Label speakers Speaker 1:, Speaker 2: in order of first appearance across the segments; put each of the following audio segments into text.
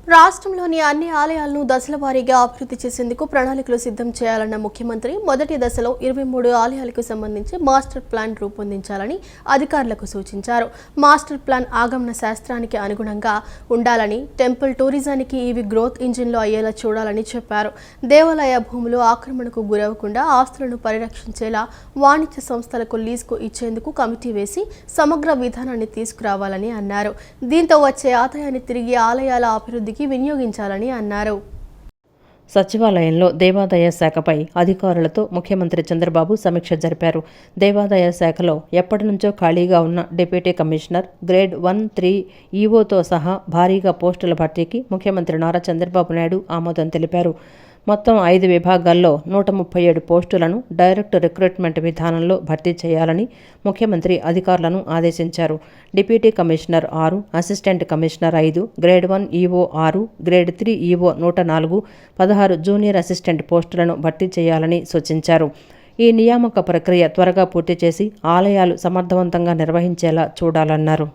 Speaker 1: రాష్ట్రంలోని అన్ని ఆలయాలను దశల వారీగా అభివృద్ధి చేసేందుకు ప్రణాళికలు సిద్ధం చేయాలన్న ముఖ్యమంత్రి మొదటి దశలో 23 ఆలయాలకు సంబంధించి మాస్టర్ ప్లాన్ రూపొందించాలని అధికారులకు సూచించారు. మాస్టర్ ప్లాన్ ఆగమన శాస్త్రానికి అనుగుణంగా ఉండాలని, టెంపుల్ టూరిజానికి ఇవి గ్రోత్ ఇంజిన్లు అయ్యేలా చూడాలని చెప్పారు. దేవాలయ భూములు ఆక్రమణకు గురవకుండా ఆస్తులను పరిరక్షించేలా వాణిజ్య సంస్థలకు లీజుకు ఇచ్చేందుకు కమిటీ వేసి సమగ్ర విధానాన్ని తీసుకురావాలని అన్నారు. దీంతో వచ్చే ఆదాయాన్ని తిరిగి ఆలయాల అభివృద్ధి వినియోగించాలని అన్నారు.
Speaker 2: సచివాలయంలో దేవాదాయ శాఖపై అధికారులతో ముఖ్యమంత్రి చంద్రబాబు సమీక్ష జరిపారు. దేవాదాయ శాఖలో ఎప్పటి నుంచో ఖాళీగా ఉన్న డిప్యూటీ కమిషనర్, గ్రేడ్ 1, 3 ఈవోతో సహా భారీగా పోస్టుల భర్తీకి ముఖ్యమంత్రి నారా చంద్రబాబు నాయుడు ఆమోదం తెలిపారు. మొత్తం 5 విభాగాల్లో 137 పోస్టులను డైరెక్ట్ రిక్రూట్మెంట్ విధానంలో భర్తీ చేయాలని ముఖ్యమంత్రి అధికారులను ఆదేశించారు. Deputy commissioner 6, assistant commissioner 5, grade 1 EO 6, grade 3 EO 104, 16 junior assistant పోస్టులను భర్తీ చేయాలని సూచించారు. ఈ నియామక ప్రక్రియ త్వరగా పూర్తి చేసి ఆలయాలు సమర్థవంతంగా నిర్వహించేలా చూడాలన్నారు.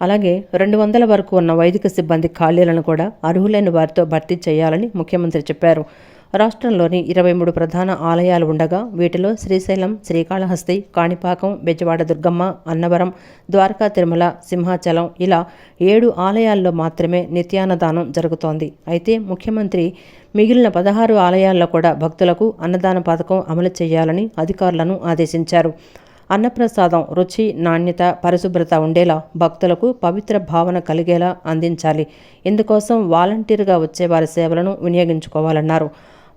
Speaker 2: అలాగే 200 వరకు ఉన్న వైదిక సిబ్బంది ఖాళీలను కూడా అర్హులైన వారితో భర్తీ చేయాలని ముఖ్యమంత్రి చెప్పారు. రాష్ట్రంలోని 23 ప్రధాన ఆలయాలు ఉండగా వీటిలో శ్రీశైలం, శ్రీకాళహస్తి, కాణిపాకం, బెజవాడ దుర్గమ్మ, అన్నవరం, ద్వారకా తిరుమల, సింహాచలం ఇలా 7 ఆలయాల్లో మాత్రమే నిత్యాన్నదానం జరుగుతోంది. అయితే ముఖ్యమంత్రి మిగిలిన 16 ఆలయాల్లో కూడా భక్తులకు అన్నదాన పథకం అమలు చేయాలని అధికారులను ఆదేశించారు. అన్నప్రసాదం రుచి, నాణ్యత, పరిశుభ్రత ఉండేలా భక్తులకు పవిత్ర భావన కలిగేలా అందించాలి. ఇందుకోసం వాలంటీర్గా వచ్చే వారి సేవలను వినియోగించుకోవాలన్నారు.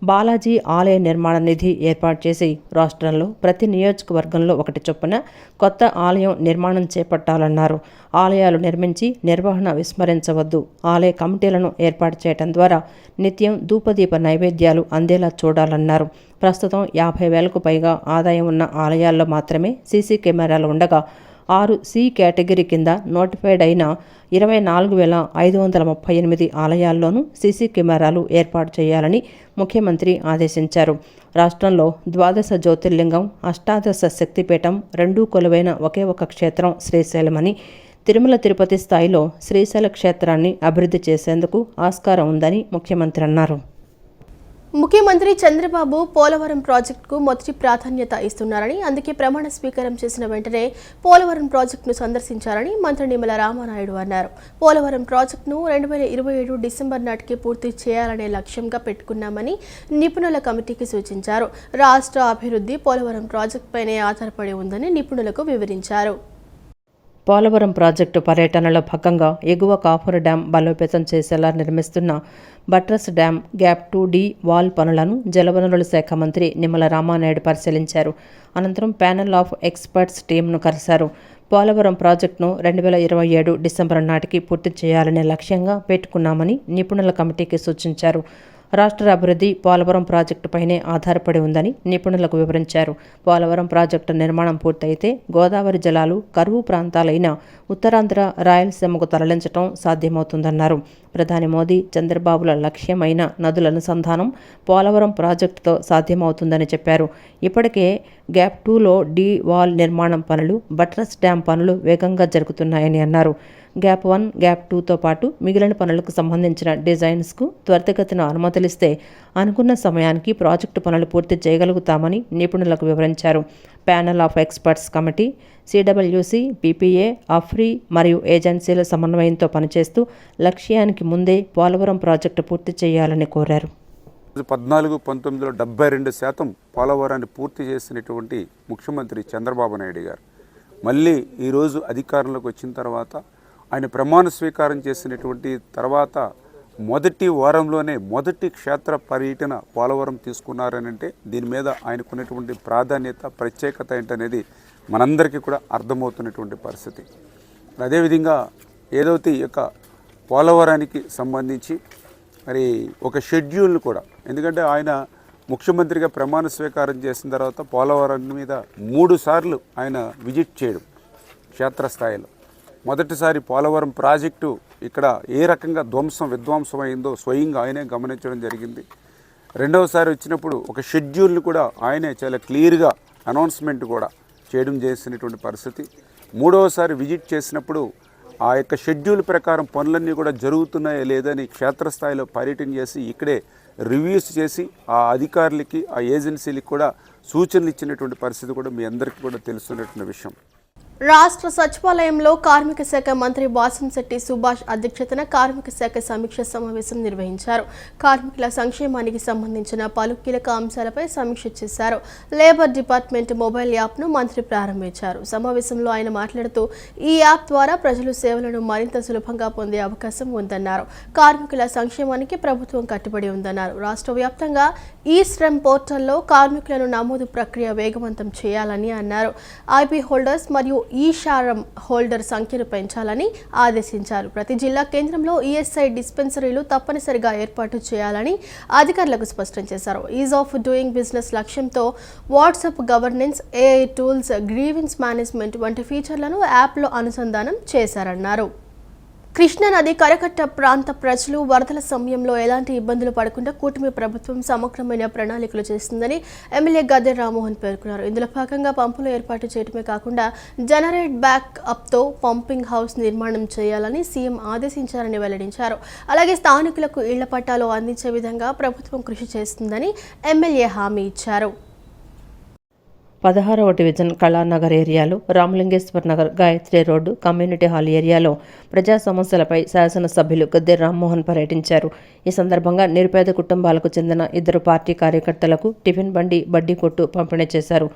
Speaker 2: బాలాజీ ఆలయ నిర్మాణ నిధి ఏర్పాటు చేసి రాష్ట్రంలో ప్రతి నియోజకవర్గంలో 1 చొప్పున కొత్త ఆలయం నిర్మాణం చేపట్టాలన్నారు. ఆలయాలు నిర్మించి నిర్వహణ విస్మరించవద్దు. ఆలయ కమిటీలను ఏర్పాటు చేయడం ద్వారా నిత్యం ధూపదీప నైవేద్యాలు అందేలా చూడాలన్నారు. ప్రస్తుతం 50,000కు పైగా ఆదాయం ఉన్న ఆలయాల్లో మాత్రమే సీసీ కెమెరాలు ఉండగా 6 సి కేటగిరీ కింద నోటిఫైడ్ అయిన 24,538 ఆలయాల్లోనూ సీసీ కెమెరాలు ఏర్పాటు చేయాలని ముఖ్యమంత్రి ఆదేశించారు. రాష్ట్రంలో 12 జ్యోతిర్లింగం, 18 శక్తిపీఠం, 2 కొలువైన ఒకే ఒక క్షేత్రం శ్రీశైలమని, తిరుమల తిరుపతి స్థాయిలో శ్రీశైల క్షేత్రాన్ని అభివృద్ధి చేసేందుకు ఆస్కారం ఉందని ముఖ్యమంత్రి అన్నారు.
Speaker 1: ముఖ్యమంత్రి చంద్రబాబు పోలవరం ప్రాజెక్టుకు మొదటి ప్రాధాన్యత ఇస్తున్నారని, అందుకే ప్రమాణ స్వీకారం చేసిన వెంటనే పోలవరం ప్రాజెక్టును సందర్శించారని మంత్రి నిమ్మల రామానాయుడు అన్నారు. పోలవరం ప్రాజెక్టును 2027 డిసెంబర్ నాటికి పూర్తి చేయాలనే లక్ష్యంగా పెట్టుకున్నామని నిపుణుల కమిటీకి సూచించారు. రాష్ట్ర అభివృద్ధి పోలవరం ప్రాజెక్టుపైనే ఆధారపడి ఉందని నిపుణులకు వివరించారు.
Speaker 2: పోలవరం ప్రాజెక్టు పర్యటనలో భాగంగా ఎగువ కాఫర్ డ్యాం బలోపేతం చేసేలా నిర్మిస్తున్న buttress dam gap 2D wall పనులను జలవనరుల శాఖ మంత్రి నిమ్మల రామానాయుడు పరిశీలించారు. అనంతరం ప్యానెల్ ఆఫ్ ఎక్స్పర్ట్స్ టీంను కలిశారు. పోలవరం ప్రాజెక్టును 2027 డిసెంబర్ నాటికి పూర్తి చేయాలనే లక్ష్యంగా పెట్టుకున్నామని నిపుణుల కమిటీకి సూచించారు. రాష్ట్ర అభివృద్ధి పోలవరం ప్రాజెక్టుపైనే ఆధారపడి ఉందని నిపుణులకు వివరించారు. పోలవరం ప్రాజెక్టు నిర్మాణం పూర్తయితే గోదావరి జలాలు కరువు ప్రాంతాలైన ఉత్తరాంధ్ర, రాయలసీమకు తరలించడం సాధ్యమవుతుందన్నారు. ప్రధాని మోదీ, చంద్రబాబుల లక్ష్యమైన నదుల అనుసంధానం పోలవరం ప్రాజెక్టుతో సాధ్యమవుతుందని చెప్పారు. ఇప్పటికే గ్యాప్ 2లో డి వాల్ నిర్మాణం పనులు, బట్రస్ డ్యాం పనులు వేగంగా జరుగుతున్నాయని అన్నారు. గ్యాప్ 1, గ్యాప్ 2తో పాటు మిగిలిన పనులకు సంబంధించిన డిజైన్స్కు త్వరితగతిన అనుమతులిస్తే అనుకున్న సమయానికి ప్రాజెక్టు పనులు పూర్తి చేయగలుగుతామని నిపుణులకు వివరించారు. Panel of experts committee, CWC, PPA, అఫ్రీ మరియు ఏజెన్సీల సమన్వయంతో పనిచేస్తూ లక్ష్యానికి ముందే పోలవరం ప్రాజెక్టు పూర్తి చేయాలని కోరారు.
Speaker 3: 14-19లో 72% పోలవరాన్ని పూర్తి చేసినటువంటి ముఖ్యమంత్రి చంద్రబాబు నాయుడు గారు మళ్ళీ ఈరోజు అధికారంలోకి వచ్చిన తర్వాత ఆయన ప్రమాణ స్వీకారం చేసినటువంటి తర్వాత మొదటి వారంలోనే మొదటి క్షేత్ర పర్యటన పోలవరం తీసుకున్నారనంటే దీని మీద ఆయనకున్నటువంటి ప్రాధాన్యత, ప్రత్యేకత ఏంటనేది మనందరికీ కూడా అర్థమవుతున్నటువంటి పరిస్థితి. అదేవిధంగా ఏదైతే ఈ యొక్క పోలవరానికి సంబంధించి మరి ఒక షెడ్యూల్ను కూడా, ఎందుకంటే ఆయన ముఖ్యమంత్రిగా ప్రమాణ స్వీకారం చేసిన తర్వాత పోలవరం మీద 3 సార్లు ఆయన విజిట్ చేయడం క్షేత్రస్థాయిలో. మొదటిసారి పోలవరం ప్రాజెక్టు ఇక్కడ ఏ రకంగా విధ్వంసం అయిందో స్వయంగా ఆయనే గమనించడం జరిగింది. రెండవసారి వచ్చినప్పుడు ఒక షెడ్యూల్ని కూడా ఆయనే చాలా క్లియర్గా అనౌన్స్మెంట్ కూడా చేయడం చేసినటువంటి పరిస్థితి. మూడవసారి విజిట్ చేసినప్పుడు ఆ యొక్క షెడ్యూల్ ప్రకారం పనులన్నీ కూడా జరుగుతున్నాయా లేదని క్షేత్రస్థాయిలో పర్యటన చేసి ఇక్కడే రివ్యూస్ చేసి ఆ అధికారులకి ఆ ఏజెన్సీలకు కూడా సూచనలు ఇచ్చినటువంటి పరిస్థితి కూడా మీ అందరికీ కూడా తెలుస్తున్నటువంటి విషయం.
Speaker 1: రాష్ట్ర సచివాలయంలో కార్మిక శాఖ మంత్రి వాసంశెట్టి సుభాష్ అధ్యక్షతన కార్మిక శాఖ సమీక్ష సమావేశం నిర్వహించారు. కార్మికుల సంక్షేమానికి సంబంధించిన పలు కీలక అంశాలపై సమీక్ష చేశారు. లేబర్ డిపార్ట్మెంట్ మొబైల్ యాప్ను మంత్రి ప్రారంభించారు. సమావేశంలో ఆయన మాట్లాడుతూ ఈ యాప్ ద్వారా ప్రజలు సేవలను మరింత సులభంగా పొందే అవకాశం ఉందన్నారు. కార్మికుల సంక్షేమానికి ప్రభుత్వం కట్టుబడి ఉందన్నారు. రాష్ట్ర వ్యాప్తంగా ఈ శ్రమ్ పోర్టల్లో కార్మికులను నమోదు ప్రక్రియ వేగవంతం చేయాలని అన్నారు. ఐపీ హోల్డర్స్ మరియు ఈ-శారం హోల్డర్ సంఖ్యను పెంచాలని ఆదేశించారు. ప్రతి జిల్లా కేంద్రంలో ఈఎస్ఐ డిస్పెన్సరీలు తప్పనిసరిగా ఏర్పాటు చేయాలని అధికారులకు స్పష్టం చేశారు. ఈజ్ ఆఫ్ డూయింగ్ బిజినెస్ లక్ష్యంతో WhatsApp governance, AI tools, grievance management వంటి ఫీచర్లను యాప్లో అనుసంధానం చేశారన్నారు. కృష్ణానది కరకట్ట ప్రాంత ప్రజలు వరదల సమయంలో ఎలాంటి ఇబ్బందులు పడకుండా కూటమి ప్రభుత్వం సమగ్రమైన ప్రణాళికలు చేస్తుందని ఎమ్మెల్యే గద్దె రామ్మోహన్ పేర్కొన్నారు. ఇందులో భాగంగా పంపులు ఏర్పాటు చేయడమే కాకుండా జనరేట్ బ్యాక్ అప్తో పంపింగ్ హౌస్ నిర్మాణం చేయాలని సీఎం ఆదేశించారని వెల్లడించారు. అలాగే స్థానికులకు ఇళ్ల పట్టాలు అందించే విధంగా ప్రభుత్వం కృషి చేస్తుందని ఎమ్మెల్యే హామీ ఇచ్చారు.
Speaker 2: 16వ డివిజన్ కళానగర్ ఏరియాలో Ramalingeswar Nagar, Gayatri road, community hall ఏరియాలో ప్రజా సమస్యలపై శాసనసభ్యులు గద్దె రామ్మోహన్ పర్యటించారు. ఈ సందర్భంగా నిరుపేద కుటుంబాలకు చెందిన 2 పార్టీ కార్యకర్తలకు టిఫిన్ బండి, బడ్డీ కొట్టు పంపిణీ చేశారు.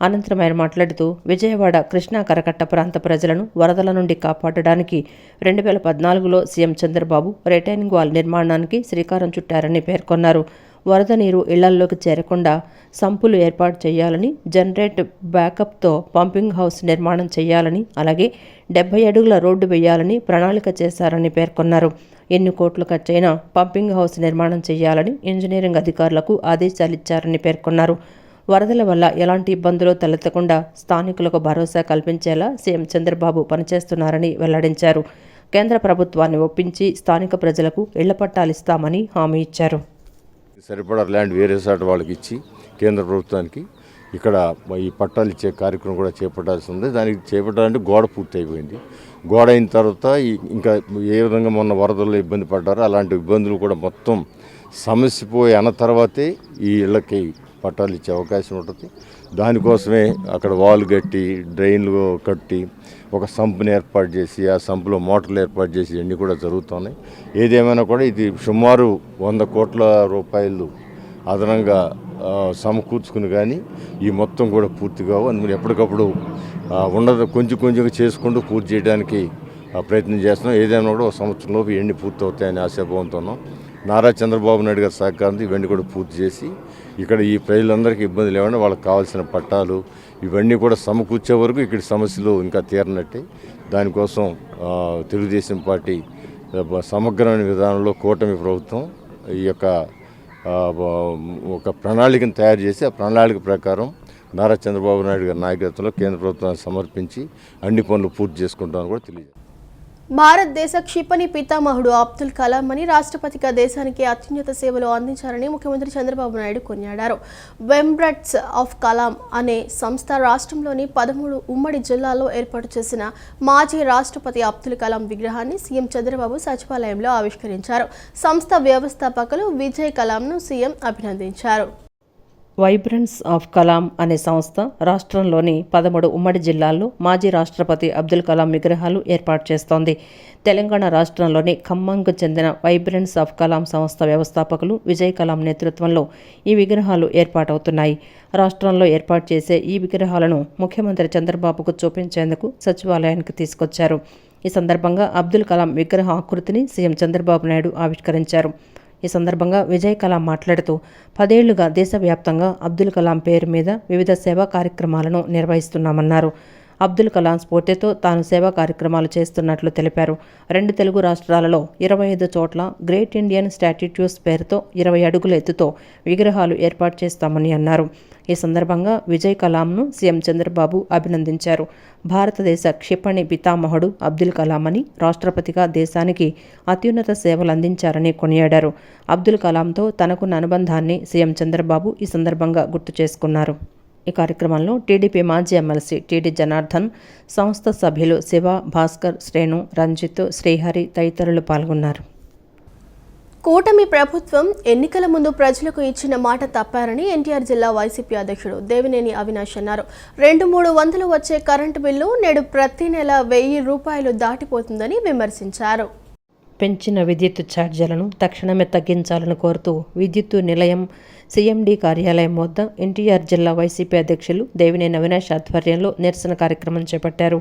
Speaker 2: అనంతరం ఆయన మాట్లాడుతూ విజయవాడ కృష్ణా కరకట్ట ప్రాంత ప్రజలను వరదల నుండి కాపాడడానికి 2014లో సీఎం చంద్రబాబు రిటైనింగ్ వాల్ నిర్మాణానికి శ్రీకారం చుట్టారని పేర్కొన్నారు. వరద నీరు ఇళ్లల్లోకి చేరకుండా సంపులు ఏర్పాటు చేయాలని, జనరేట్ బ్యాకప్తో పంపింగ్ హౌస్ నిర్మాణం చేయాలని, అలాగే 70 అడుగుల రోడ్డు వేయాలని ప్రణాళిక చేశారని పేర్కొన్నారు. ఎన్ని కోట్లు ఖర్చైనా పంపింగ్ హౌస్ నిర్మాణం చేయాలని ఇంజనీరింగ్ అధికారులకు ఆదేశాలిచ్చారని పేర్కొన్నారు. వరదల వల్ల ఎలాంటి ఇబ్బందులు తలెత్తకుండా స్థానికులకు భరోసా కల్పించేలా సీఎం చంద్రబాబు పనిచేస్తున్నారని వెల్లడించారు. కేంద్ర ప్రభుత్వాన్ని ఒప్పించి స్థానిక ప్రజలకు ఇళ్ల పట్టాలిస్తామని హామీ ఇచ్చారు.
Speaker 4: సరిపడా ల్యాండ్ వేరే సాటి వాళ్ళకి ఇచ్చి కేంద్ర ప్రభుత్వానికి ఇక్కడ ఈ పట్టాలు ఇచ్చే కార్యక్రమం కూడా చేపట్టాల్సి ఉంది. దానికి చేపట్టాలంటే గోడ పూర్తి అయిపోయింది. గోడ అయిన తర్వాత ఇంకా ఏ విధంగా మొన్న వరదల్లో ఇబ్బంది పడ్డారో అలాంటి ఇబ్బందులు కూడా మొత్తం సమస్యపోయి అన్న తర్వాతే ఈ ఇళ్ళకి పట్టాలు ఇచ్చే అవకాశం ఉంటుంది. దానికోసమే అక్కడ వాల్ కట్టి, డ్రైన్లు కట్టి, ఒక సంపుని ఏర్పాటు చేసి ఆ సంపులో మోటార్లు ఏర్పాటు చేసి ఇవన్నీ కూడా జరుగుతున్నాయి. ఏదేమైనా కూడా ఇది సుమారు 100 కోట్ల రూపాయలు అదనంగా సమకూర్చుకుని కానీ ఈ మొత్తం కూడా పూర్తి కావు. అందుకని ఎప్పటికప్పుడు ఉండదు కొంచెం కొంచెంగా చేసుకుంటూ పూర్తి చేయడానికి ప్రయత్నం చేస్తున్నాం. ఏదైనా కూడా 1 సంవత్సరంలోపు ఇవన్నీ పూర్తి అవుతాయని ఆశాభావంతో ఉన్నాం. నారా చంద్రబాబు నాయుడు గారి సహకారంతో ఇవన్నీ కూడా పూర్తి చేసి ఇక్కడ ఈ ప్రజలందరికీ ఇబ్బంది లేకుండా వాళ్ళకి కావాల్సిన పట్టాలు ఇవన్నీ కూడా సమకూర్చే వరకు ఇక్కడ సమస్యలు ఇంకా తీరనట్టే. దానికోసం తెలుగుదేశం పార్టీ సమగ్రమైన విధానంలో కూటమి ప్రభుత్వం ఈ యొక్క ఒక ప్రణాళికను తయారు చేసి ఆ ప్రణాళిక ప్రకారం నారా చంద్రబాబు నాయుడు గారి నాయకత్వంలో కేంద్ర ప్రభుత్వాన్ని సమర్పించి అన్ని పనులు పూర్తి చేసుకుంటామని కూడా తెలియజేస్తారు.
Speaker 1: భారతదేశ క్షిపణి పితామహుడు అబ్దుల్ కలాం అని రాష్ట్రపతిగా దేశానికి అత్యున్నత సేవలు అందించారని ముఖ్యమంత్రి చంద్రబాబు నాయుడు కొనియాడారు. వెంబ్రట్స్ ఆఫ్ కలాం అనే సంస్థ రాష్ట్రంలోని 13 ఉమ్మడి జిల్లాల్లో ఏర్పాటు చేసిన మాజీ రాష్ట్రపతి అబ్దుల్ కలాం విగ్రహాన్ని సీఎం చంద్రబాబు సచివాలయంలో ఆవిష్కరించారు. సంస్థ వ్యవస్థాపకులు విజయ్ కలాంను సీఎం అభినందించారు.
Speaker 2: వైబ్రెన్స్ ఆఫ్ కలాం అనే సంస్థ రాష్ట్రంలోని 13 ఉమ్మడి జిల్లాల్లో మాజీ రాష్ట్రపతి అబ్దుల్ కలాం విగ్రహాలు ఏర్పాటు చేస్తోంది. తెలంగాణ రాష్ట్రంలోని ఖమ్మంకు చెందిన వైబ్రెన్స్ ఆఫ్ కలాం సంస్థ వ్యవస్థాపకులు విజయ్ కలాం నేతృత్వంలో ఈ విగ్రహాలు ఏర్పాటవుతున్నాయి. రాష్ట్రంలో ఏర్పాటు చేసే ఈ విగ్రహాలను ముఖ్యమంత్రి చంద్రబాబుకు చూపించేందుకు సచివాలయానికి తీసుకొచ్చారు. ఈ సందర్భంగా అబ్దుల్ కలాం విగ్రహ ఆకృతిని సీఎం చంద్రబాబు నాయుడు ఆవిష్కరించారు. ఈ సందర్భంగా విజయ్ కలాం మాట్లాడుతూ 10 ఏళ్లుగా దేశవ్యాప్తంగా అబ్దుల్ కలాం పేరు మీద వివిధ సేవా కార్యక్రమాలను నిర్వహిస్తున్నామన్నారు. అబ్దుల్ కలాం స్ఫూర్తితో తాను సేవా కార్యక్రమాలు చేస్తున్నట్లు తెలిపారు. 2 తెలుగు రాష్ట్రాలలో 25 చోట్ల గ్రేట్ ఇండియన్ స్టాట్యూస్ పేరుతో 20 అడుగుల ఎత్తుతో విగ్రహాలు ఏర్పాటు చేస్తామని అన్నారు. ఈ సందర్భంగా విజయ్ కలాంను సీఎం చంద్రబాబు అభినందించారు. భారతదేశ క్షిపణి పితామహుడు అబ్దుల్ కలాం అని రాష్ట్రపతిగా దేశానికి అత్యున్నత సేవలు అందించారని కొనియాడారు. అబ్దుల్ కలాంతో తనకున్న అనుబంధాన్ని సీఎం చంద్రబాబు ఈ సందర్భంగా గుర్తు చేసుకున్నారు. ఈ కార్యక్రమంలో టీడీపీ మాజీ ఎమ్మెల్సీ టీడీ జనార్దన్, సంస్థ సభ్యులు శివ, భాస్కర్, శ్రేణు, రంజిత్, శ్రీహరి తదితరులు పాల్గొన్నారు.
Speaker 1: కూటమి ప్రభుత్వం ఎన్నికల ముందు ప్రజలకు ఇచ్చిన మాట తప్పారని ఎన్టీఆర్ జిల్లా వైసీపీ అధ్యక్షుడు దేవినేని అవినాష్ అన్నారు. 200-300 వచ్చే కరెంటు బిల్లు నేడు ప్రతి నెల 1000 రూపాయలు దాటిపోతుందని విమర్శించారు.
Speaker 2: పెంచిన విద్యుత్ ఛార్జీలను తక్షణమే తగ్గించాలని కోరుతూ విద్యుత్తు నిలయం సీఎండీ కార్యాలయం వద్ద ఎన్టీఆర్ జిల్లా వైసీపీ అధ్యక్షులు దేవినేని అవినాష్ ఆధ్వర్యంలో నిరసన కార్యక్రమం చేపట్టారు.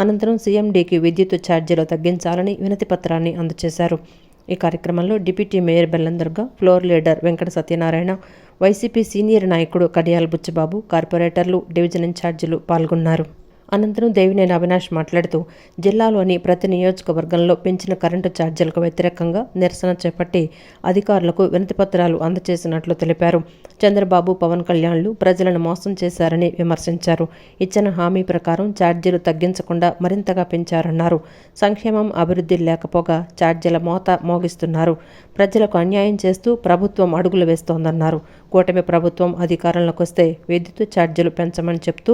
Speaker 2: అనంతరం సీఎండీకి విద్యుత్ ఛార్జీలు తగ్గించాలని వినతి పత్రాన్ని అందజేశారు. ఈ కార్యక్రమంలో deputy mayor Bellam Durga, floor leader Venkata Satyanarayana, YCP senior నాయకుడు కడియాల బుచ్చిబాబు, కార్పొరేటర్లు, డివిజన్ ఇన్ఛార్జీలు పాల్గొన్నారు. అనంతరం దేవినేని అవినాష్ మాట్లాడుతూ జిల్లాలోని ప్రతి నియోజకవర్గంలో పెంచిన కరెంటు ఛార్జీలకు వ్యతిరేకంగా నిరసన చేపట్టి అధికారులకు వినతిపత్రాలు అందజేసినట్లు తెలిపారు. చంద్రబాబు, పవన్ కళ్యాణ్లు ప్రజలను మోసం చేశారని విమర్శించారు. ఇచ్చిన హామీ ప్రకారం ఛార్జీలు తగ్గించకుండా మరింతగా పెంచారన్నారు. సంక్షేమం, అభివృద్ధి లేకపోగా ఛార్జీల మోత మోగిస్తున్నారు. ప్రజలకు అన్యాయం చేస్తూ ప్రభుత్వం అడుగులు వేస్తోందన్నారు. కూటమి ప్రభుత్వం అధికారంలోకి వస్తే విద్యుత్ ఛార్జీలు పెంచమని చెప్తూ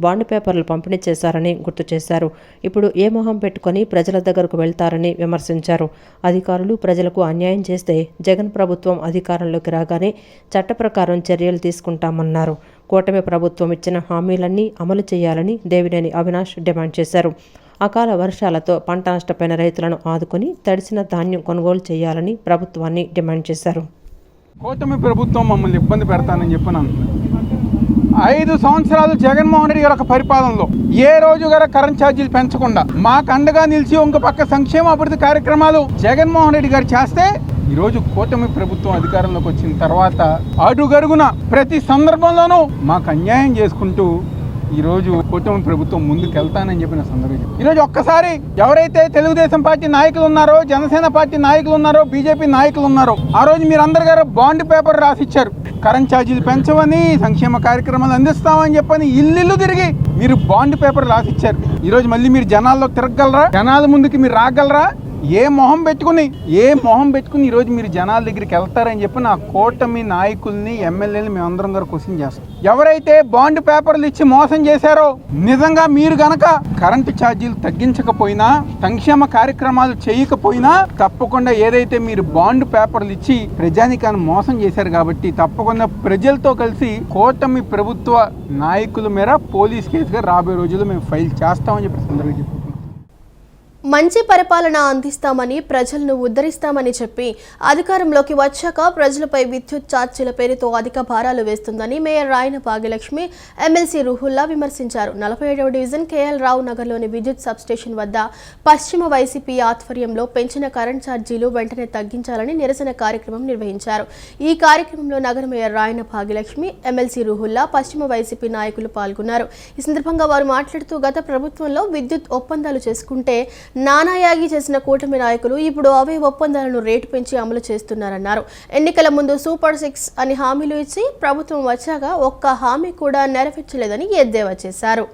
Speaker 2: బాండ్ పేపర్లు పంపిణీ చేశారని గుర్తు చేశారు. ఇప్పుడు ఏ మొహం పెట్టుకొని ప్రజల దగ్గరకు వెళ్తారని విమర్శించారు. అధికారులు ప్రజలకు అన్యాయం చేస్తే జగన్ ప్రభుత్వం అధికారంలోకి రాగానే చట్ట ప్రకారం చర్యలు తీసుకుంటామన్నారు. కూటమి ప్రభుత్వం ఇచ్చిన హామీలన్నీ అమలు చేయాలని దేవినేని అవినాష్ డిమాండ్ చేశారు. అకాల వర్షాలతో పంట నష్టపోయిన రైతులను ఆదుకొని తడిసిన ధాన్యం కొనుగోలు చేయాలని ప్రభుత్వాన్ని డిమాండ్ చేశారు.
Speaker 5: కూటమి ప్రభుత్వం మమ్మల్ని ఇబ్బంది పెడతానని చెప్పినాను. 5 సంవత్సరాలు జగన్మోహన్ రెడ్డి గారి పరిపాలనలో ఏ రోజు గారు కరెంట్ ఛార్జీలు పెంచకుండా మాకు అండగా నిలిచి ఇంక పక్క సంక్షేమ అభివృద్ధి కార్యక్రమాలు జగన్మోహన్ రెడ్డి గారు చేస్తే ఈరోజు కూటమి ప్రభుత్వం అధికారంలోకి వచ్చిన తర్వాత అడుగడుగున ప్రతి సందర్భంలోనూ మాకు అన్యాయం చేసుకుంటూ ఈరోజు కూటమి ప్రభుత్వం ముందుకు వెళ్తానని చెప్పిన సందర్భం. ఈరోజు ఒక్కసారి ఎవరైతే తెలుగుదేశం పార్టీ నాయకులు ఉన్నారో, జనసేన పార్టీ నాయకులు ఉన్నారో, బీజేపీ నాయకులు ఉన్నారో, ఆ రోజు మీరందరు గారు బాండ్ పేపర్ రాసిచ్చారు. కరెంట్ ఛార్జీలు పెంచమని, సంక్షేమ కార్యక్రమాలు అందిస్తామని చెప్పని ఇల్లు తిరిగి మీరు బాండ్ పేపర్ రాసిచ్చారు. ఈరోజు మళ్ళీ మీరు జనాల్లో తిరగలరా? జనాల ముందుకి మీరు రాగలరా? ఏ మొహం పెట్టుకుని ఈరోజు మీరు జనాల దగ్గరికి వెళ్తారని చెప్పి నా కూటమి నాయకుల్ని, ఎమ్మెల్యేని మేమందరం గారు క్వశ్చన్ చేస్తాం. ఎవరైతే బాండ్ పేపర్లు ఇచ్చి మోసం చేశారో, నిజంగా మీరు గనక కరెంటు ఛార్జీలు తగ్గించకపోయినా, సంక్షేమ కార్యక్రమాలు చేయకపోయినా తప్పకుండా ఏదైతే మీరు బాండ్ పేపర్లు ఇచ్చి ప్రజానికాన్ని మోసం చేశారు కాబట్టి తప్పకుండా ప్రజలతో కలిసి కూటమి ప్రభుత్వ నాయకుల మేర పోలీస్ కేసుగా రాబోయే రోజుల్లో మేము ఫైల్ చేస్తామని చెప్పి సందర్భంగా చెప్పుకుంటున్నాం.
Speaker 1: మంచి పరిపాలన అందిస్తామని, ప్రజలను ఉద్ధరిస్తామని చెప్పి అధికారంలోకి వచ్చాక ప్రజలపై విద్యుత్ ఛార్జీల పేరుతో అధిక భారాలు వేస్తుందని మేయర్ రాయన భాగ్యలక్ష్మి, ఎమ్మెల్సీ రుహుల్లా విమర్శించారు. 47వ డివిజన్ కేఎల్ రావు నగర్లోని విద్యుత్ సబ్స్టేషన్ వద్ద పశ్చిమ వైసీపీ ఆధ్వర్యంలో పెంచిన కరెంట్ ఛార్జీలు వెంటనే తగ్గించాలని నిరసన కార్యక్రమం నిర్వహించారు. ఈ కార్యక్రమంలో నగర మేయర్ రాయన భాగ్యలక్ష్మి, ఎమ్మెల్సీ రుహుల్లా, పశ్చిమ వైసీపీ నాయకులు పాల్గొన్నారు. ఈ సందర్భంగా వారు మాట్లాడుతూ గత ప్రభుత్వంలో విద్యుత్ ఒప్పందాలు చేసుకుంటే నానాయాగి చేసిన కూటమి నాయకులు ఇప్పుడు అవే ఒప్పందాలను రేటు పెంచి అమలు చేస్తున్నారన్నారు. ఎన్నికల ముందు సూపర్ 6 అని హామీలు ఇచ్చి ప్రభుత్వం వచ్చాక ఒక్క హామీ కూడా నెరవేర్చలేదని ఎద్దేవా చేశారు.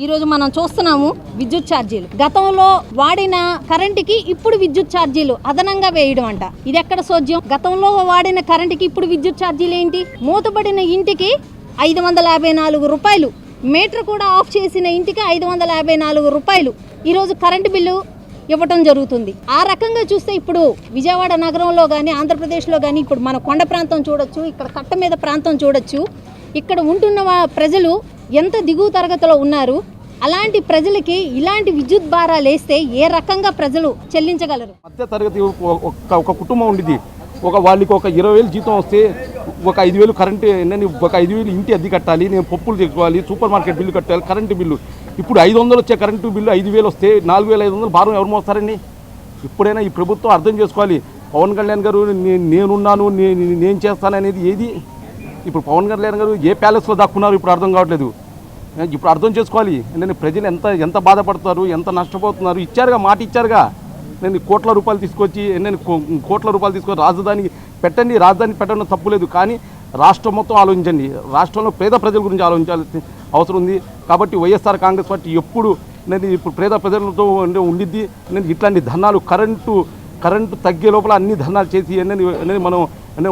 Speaker 6: ఈరోజు మనం చూస్తున్నాము విద్యుత్ ఛార్జీలు. గతంలో వాడిన కరెంటుకి ఇప్పుడు విద్యుత్ ఛార్జీలు అదనంగా వేయడం అంట. ఇది ఎక్కడ సోద్యం? గతంలో వాడిన కరెంటుకి ఇప్పుడు విద్యుత్ ఛార్జీలు ఏంటి? మూతపడిన ఇంటికి 554 రూపాయలు, మీటర్ కూడా ఆఫ్ చేసిన ఇంటికి 554 రూపాయలు ఈరోజు కరెంటు బిల్లు ఇవ్వటం జరుగుతుంది. ఆ రకంగా చూస్తే ఇప్పుడు విజయవాడ నగరంలో కానీ, ఆంధ్రప్రదేశ్లో కానీ, ఇప్పుడు మన కొండ ప్రాంతం చూడొచ్చు, ఇక్కడ కట్ట మీద ప్రాంతం చూడొచ్చు, ఇక్కడ ఉంటున్న ప్రజలు ఎంత దిగువ తరగతిలో ఉన్నారు. అలాంటి ప్రజలకి ఇలాంటి విద్యుత్ భారాలు వేస్తే ఏ రకంగా ప్రజలు చెల్లించగలరు?
Speaker 7: మధ్య తరగతి ఒక కుటుంబం ఉండిది. వాళ్ళకి ఒక 20,000 జీతం వస్తే ఒక 5,000 కరెంటు, ఒక 5,000 ఇంటి అద్దె కట్టాలి, నేను పప్పులు తెచ్చుకోవాలి, సూపర్ మార్కెట్ బిల్లు కట్టాలి, కరెంటు బిల్లు. ఇప్పుడు 500 వచ్చే కరెంటు బిల్లు 5,000 వస్తే 4,500 భారం ఎవరు మోస్తారండి? ఇప్పుడైనా ఈ ప్రభుత్వం అర్థం చేసుకోవాలి. పవన్ కళ్యాణ్ గారు నేనున్నాను, నేను చేస్తాను అనేది ఏది? ఇప్పుడు పవన్ కళ్యాణ్ గారు ఏ ప్యాలెస్లో దాక్కున్నారు ఇప్పుడు అర్థం కావట్లేదు. ఇప్పుడు అర్థం చేసుకోవాలి. నేను ప్రజలు ఎంత బాధపడతారు, ఎంత నష్టపోతున్నారు. ఇచ్చారుగా, మాట ఇచ్చారుగా, నేను కోట్ల రూపాయలు తీసుకొచ్చి రాజధానికి పెట్టండి, రాజధాని పెట్టడం తప్పులేదు, కానీ రాష్ట్రం మొత్తం ఆలోచించండి. రాష్ట్రంలో పేద ప్రజల గురించి ఆలోచించాల్సిన అవసరం ఉంది. కాబట్టి వైఎస్ఆర్ కాంగ్రెస్ పార్టీ ఎప్పుడు ఇప్పుడు పేద ప్రజలతో ఉండిద్ది. ఇట్లాంటి ధర్నాలు, కరెంటు తగ్గే లోపల అన్ని ధర్నాలు చేసి మనం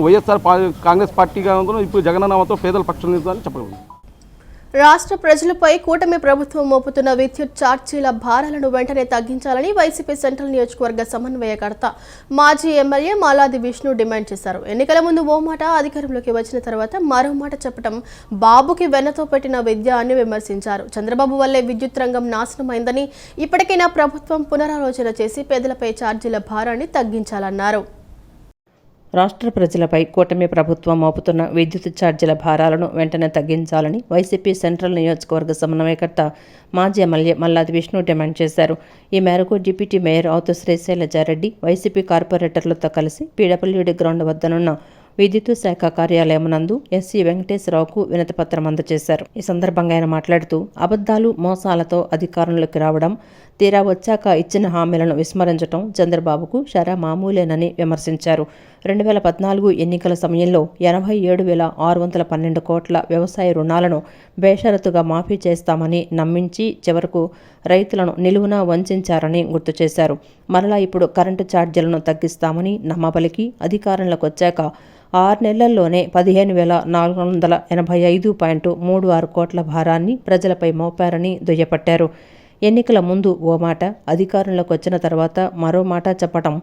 Speaker 7: వైఎస్ఆర్ కాంగ్రెస్ పార్టీగా ఇప్పుడు జగనన్నతో పేదల పక్షం నిలుస్తామని చెప్పగలం.
Speaker 1: రాష్ట్ర ప్రజలపై కూటమి ప్రభుత్వం మోపుతున్న విద్యుత్ ఛార్జీల భారాలను వెంటనే తగ్గించాలని వైసీపీ సెంట్రల్ నియోజకవర్గ సమన్వయకర్త మాజీ ఎమ్మెల్యే మాలాది విష్ణు డిమాండ్ చేశారు. ఎన్నికల ముందు ఓ మాట, అధికారంలోకి వచ్చిన తర్వాత మరో మాట చెప్పడం బాబుకి వెన్నతో పెట్టిన విద్య అని విమర్శించారు. చంద్రబాబు వల్లే విద్యుత్ రంగం నాశనమైందని, ఇప్పటికైనా ప్రభుత్వం పునరాలోచన చేసి పేదలపై ఛార్జీల భారాన్ని తగ్గించాలన్నారు.
Speaker 2: రాష్ట్ర ప్రజలపై కూటమి ప్రభుత్వం మోపుతున్న విద్యుత్ ఛార్జీల భారాలను వెంటనే తగ్గించాలని వైసీపీ సెంట్రల్ నియోజకవర్గ సమన్వయకర్త మాజీ ఎమ్మెల్యే మల్లాది విష్ణు డిమాండ్ చేశారు. ఈ మేరకు డిప్యూటీ మేయర్ అవుతు శ్రీశైలజారెడ్డి వైసీపీ కార్పొరేటర్లతో కలిసి పీడబ్ల్యూడీ గ్రౌండ్ వద్దనున్న విద్యుత్ శాఖ కార్యాలయం నందు ఎస్సీ వెంకటేశ్వరరావుకు వినతిపత్రం అందజేశారు. ఈ సందర్భంగా ఆయన మాట్లాడుతూ అబద్ధాలు, మోసాలతో అధికారంలోకి రావడం, తీరా వచ్చాక ఇచ్చిన హామీలను విస్మరించడం చంద్రబాబుకు షరా మామూలేనని విమర్శించారు. 2014 ఎన్నికల సమయంలో 87,612 కోట్ల వ్యవసాయ రుణాలను బేషరతుగా మాఫీ చేస్తామని నమ్మించి చివరకు రైతులను నిలువునా వంచారని గుర్తు చేశారు. మరలా ఇప్పుడు కరెంటు ఛార్జీలను తగ్గిస్తామని నమ్మబలికి అధికారంలోకి వచ్చాక 6 నెలల్లోనే 15,485.36 కోట్ల భారాన్ని ప్రజలపై మోపారని దుయ్యపట్టారు. ఎన్నికల ముందు ఓ మాట, అధికారంలోకి వచ్చిన తర్వాత మరో మాట చెప్పడం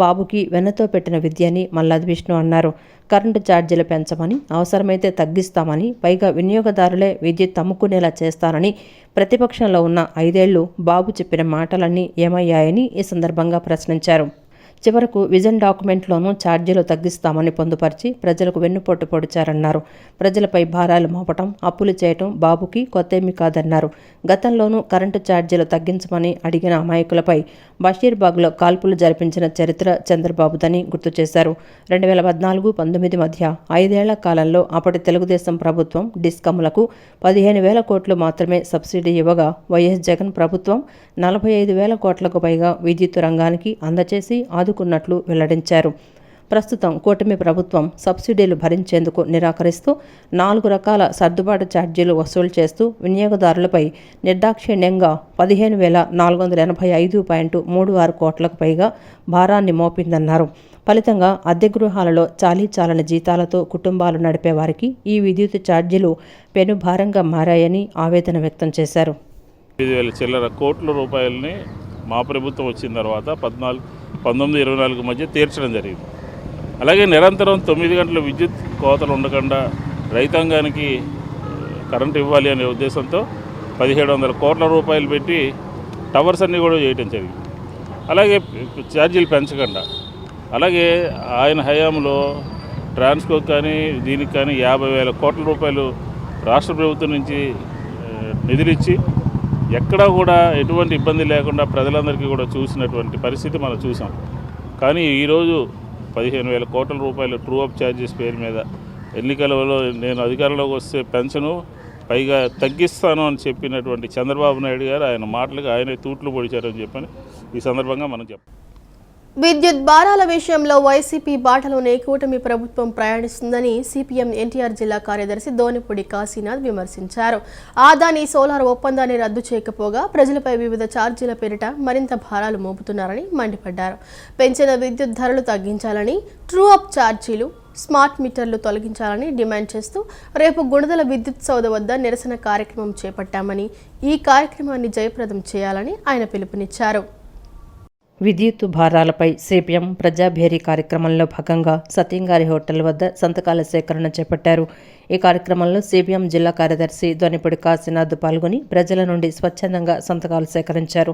Speaker 2: బాబుకి వెన్నతో పెట్టిన విద్యని మల్లాది విష్ణు అన్నారు. కరెంటు ఛార్జీలు పెంచమని, అవసరమైతే తగ్గిస్తామని, పైగా వినియోగదారులే విద్యుత్ అమ్ముకునేలా చేస్తానని ప్రతిపక్షంలో ఉన్న 5 ఏళ్లు బాబు చెప్పిన మాటలన్నీ ఏమయ్యాయని ఈ సందర్భంగా ప్రశ్నించారు. చివరకు విజన్ డాక్యుమెంట్లోనూ ఛార్జీలు తగ్గిస్తామని పొందుపరిచి ప్రజలకు వెన్నుపోటు పొడిచారన్నారు. ప్రజలపై భారాలు మోపటం, అప్పులు చేయటం బాబుకి కొత్తేమీ కాదన్నారు. గతంలోనూ కరెంటు ఛార్జీలు తగ్గించమని అడిగిన అమాయకులపై బషీర్బాగ్లో కాల్పులు జరిపించిన చరిత్ర చంద్రబాబుదని గుర్తు చేశారు. 2014-19 మధ్య 5 ఏళ్ల కాలంలో అప్పటి తెలుగుదేశం ప్రభుత్వం డిస్కమ్లకు 15,000 కోట్లు మాత్రమే సబ్సిడీ ఇవ్వగా వైఎస్ జగన్ ప్రభుత్వం 45,000 కోట్లకు పైగా విద్యుత్ రంగానికి అందచేసి ఆదుకున్నట్లు వెల్లడించారు. ప్రస్తుతం కూటమి ప్రభుత్వం సబ్సిడీలు భరించేందుకు నిరాకరిస్తూ 4 రకాల సర్దుబాటు ఛార్జీలు వసూలు చేస్తూ వినియోగదారులపై నిర్దాక్షిణ్యంగా 15,485.36 కోట్లకు పైగా భారాన్ని మోపిందన్నారు. ఫలితంగా అద్దె గృహాలలో చాలీచాలని జీతాలతో కుటుంబాలు నడిపే వారికి ఈ విద్యుత్ ఛార్జీలు పెనుభారంగా మారాయని ఆవేదన వ్యక్తం చేశారు.
Speaker 8: 5,000 చిల్లర కోట్ల రూపాయలని మా ప్రభుత్వం వచ్చిన తర్వాత 19-24 మధ్య తీర్చడం జరిగింది. అలాగే నిరంతరం 9 గంటల విద్యుత్ కోతలు ఉండకుండా రైతాంగానికి కరెంటు ఇవ్వాలి అనే ఉద్దేశంతో 1,700 కోట్ల రూపాయలు పెట్టి టవర్స్ అన్నీ కూడా చేయడం జరిగింది. అలాగే ఛార్జీలు పెంచకుండా, అలాగే ఆయన హయాంలో ట్రాన్స్కో కానీ దీనికి కానీ 50,000 కోట్ల రూపాయలు రాష్ట్ర ప్రభుత్వం నుంచి నిధులిచ్చి ఎక్కడా కూడా ఎటువంటి ఇబ్బంది లేకుండా ప్రజలందరికీ కూడా చూసినటువంటి పరిస్థితి మనం చూసాం. కానీ ఈరోజు 15,000 కోట్ల రూపాయలు ట్రూ అప్ ఛార్జెస్ పేరు మీద ఎన్నికలలో నేను అధికారంలోకి వస్తే పెన్షను పైగా తగ్గిస్తాను అని చెప్పినటువంటి చంద్రబాబు నాయుడు గారు ఆయన మాటలకు ఆయనే తూట్లు పొడిచారని చెప్పని ఈ సందర్భంగా మనం చెప్పాలి.
Speaker 1: విద్యుత్ భారాల విషయంలో వైసీపీ బాటలోనే కూటమి ప్రభుత్వం ప్రయాణిస్తుందని సిపిఎం ఎన్టీఆర్ జిల్లా కార్యదర్శి దోనిపూడి కాశీనాథ్ విమర్శించారు. ఆదాని సోలార్ ఒప్పందాన్ని రద్దు చేయకపోగా ప్రజలపై వివిధ ఛార్జీల పేరిట మరింత భారాలు మోపుతున్నారని మండిపడ్డారు. పెంచిన విద్యుత్ ధరలు తగ్గించాలని, ట్రూ అప్ ఛార్జీలు, స్మార్ట్ మీటర్లు తొలగించాలని డిమాండ్ చేస్తూ రేపు గుణదల విద్యుత్ సౌధ వద్ద నిరసన కార్యక్రమం చేపట్టామని, ఈ కార్యక్రమాన్ని జయప్రదం చేయాలని ఆయన పిలుపునిచ్చారు.
Speaker 2: విద్యుత్ భారాలపై సిపిఎం ప్రజాభేరీ కార్యక్రమంలో భాగంగా సత్యంగారి హోటల్ వద్ద సంతకాల సేకరణ చేపట్టారు. ఈ కార్యక్రమంలో సిపిఎం జిల్లా కార్యదర్శి దొనిపూడి కాశీనాథ్ పాల్గొని ప్రజల నుండి స్వచ్ఛందంగా సంతకాలు సేకరించారు.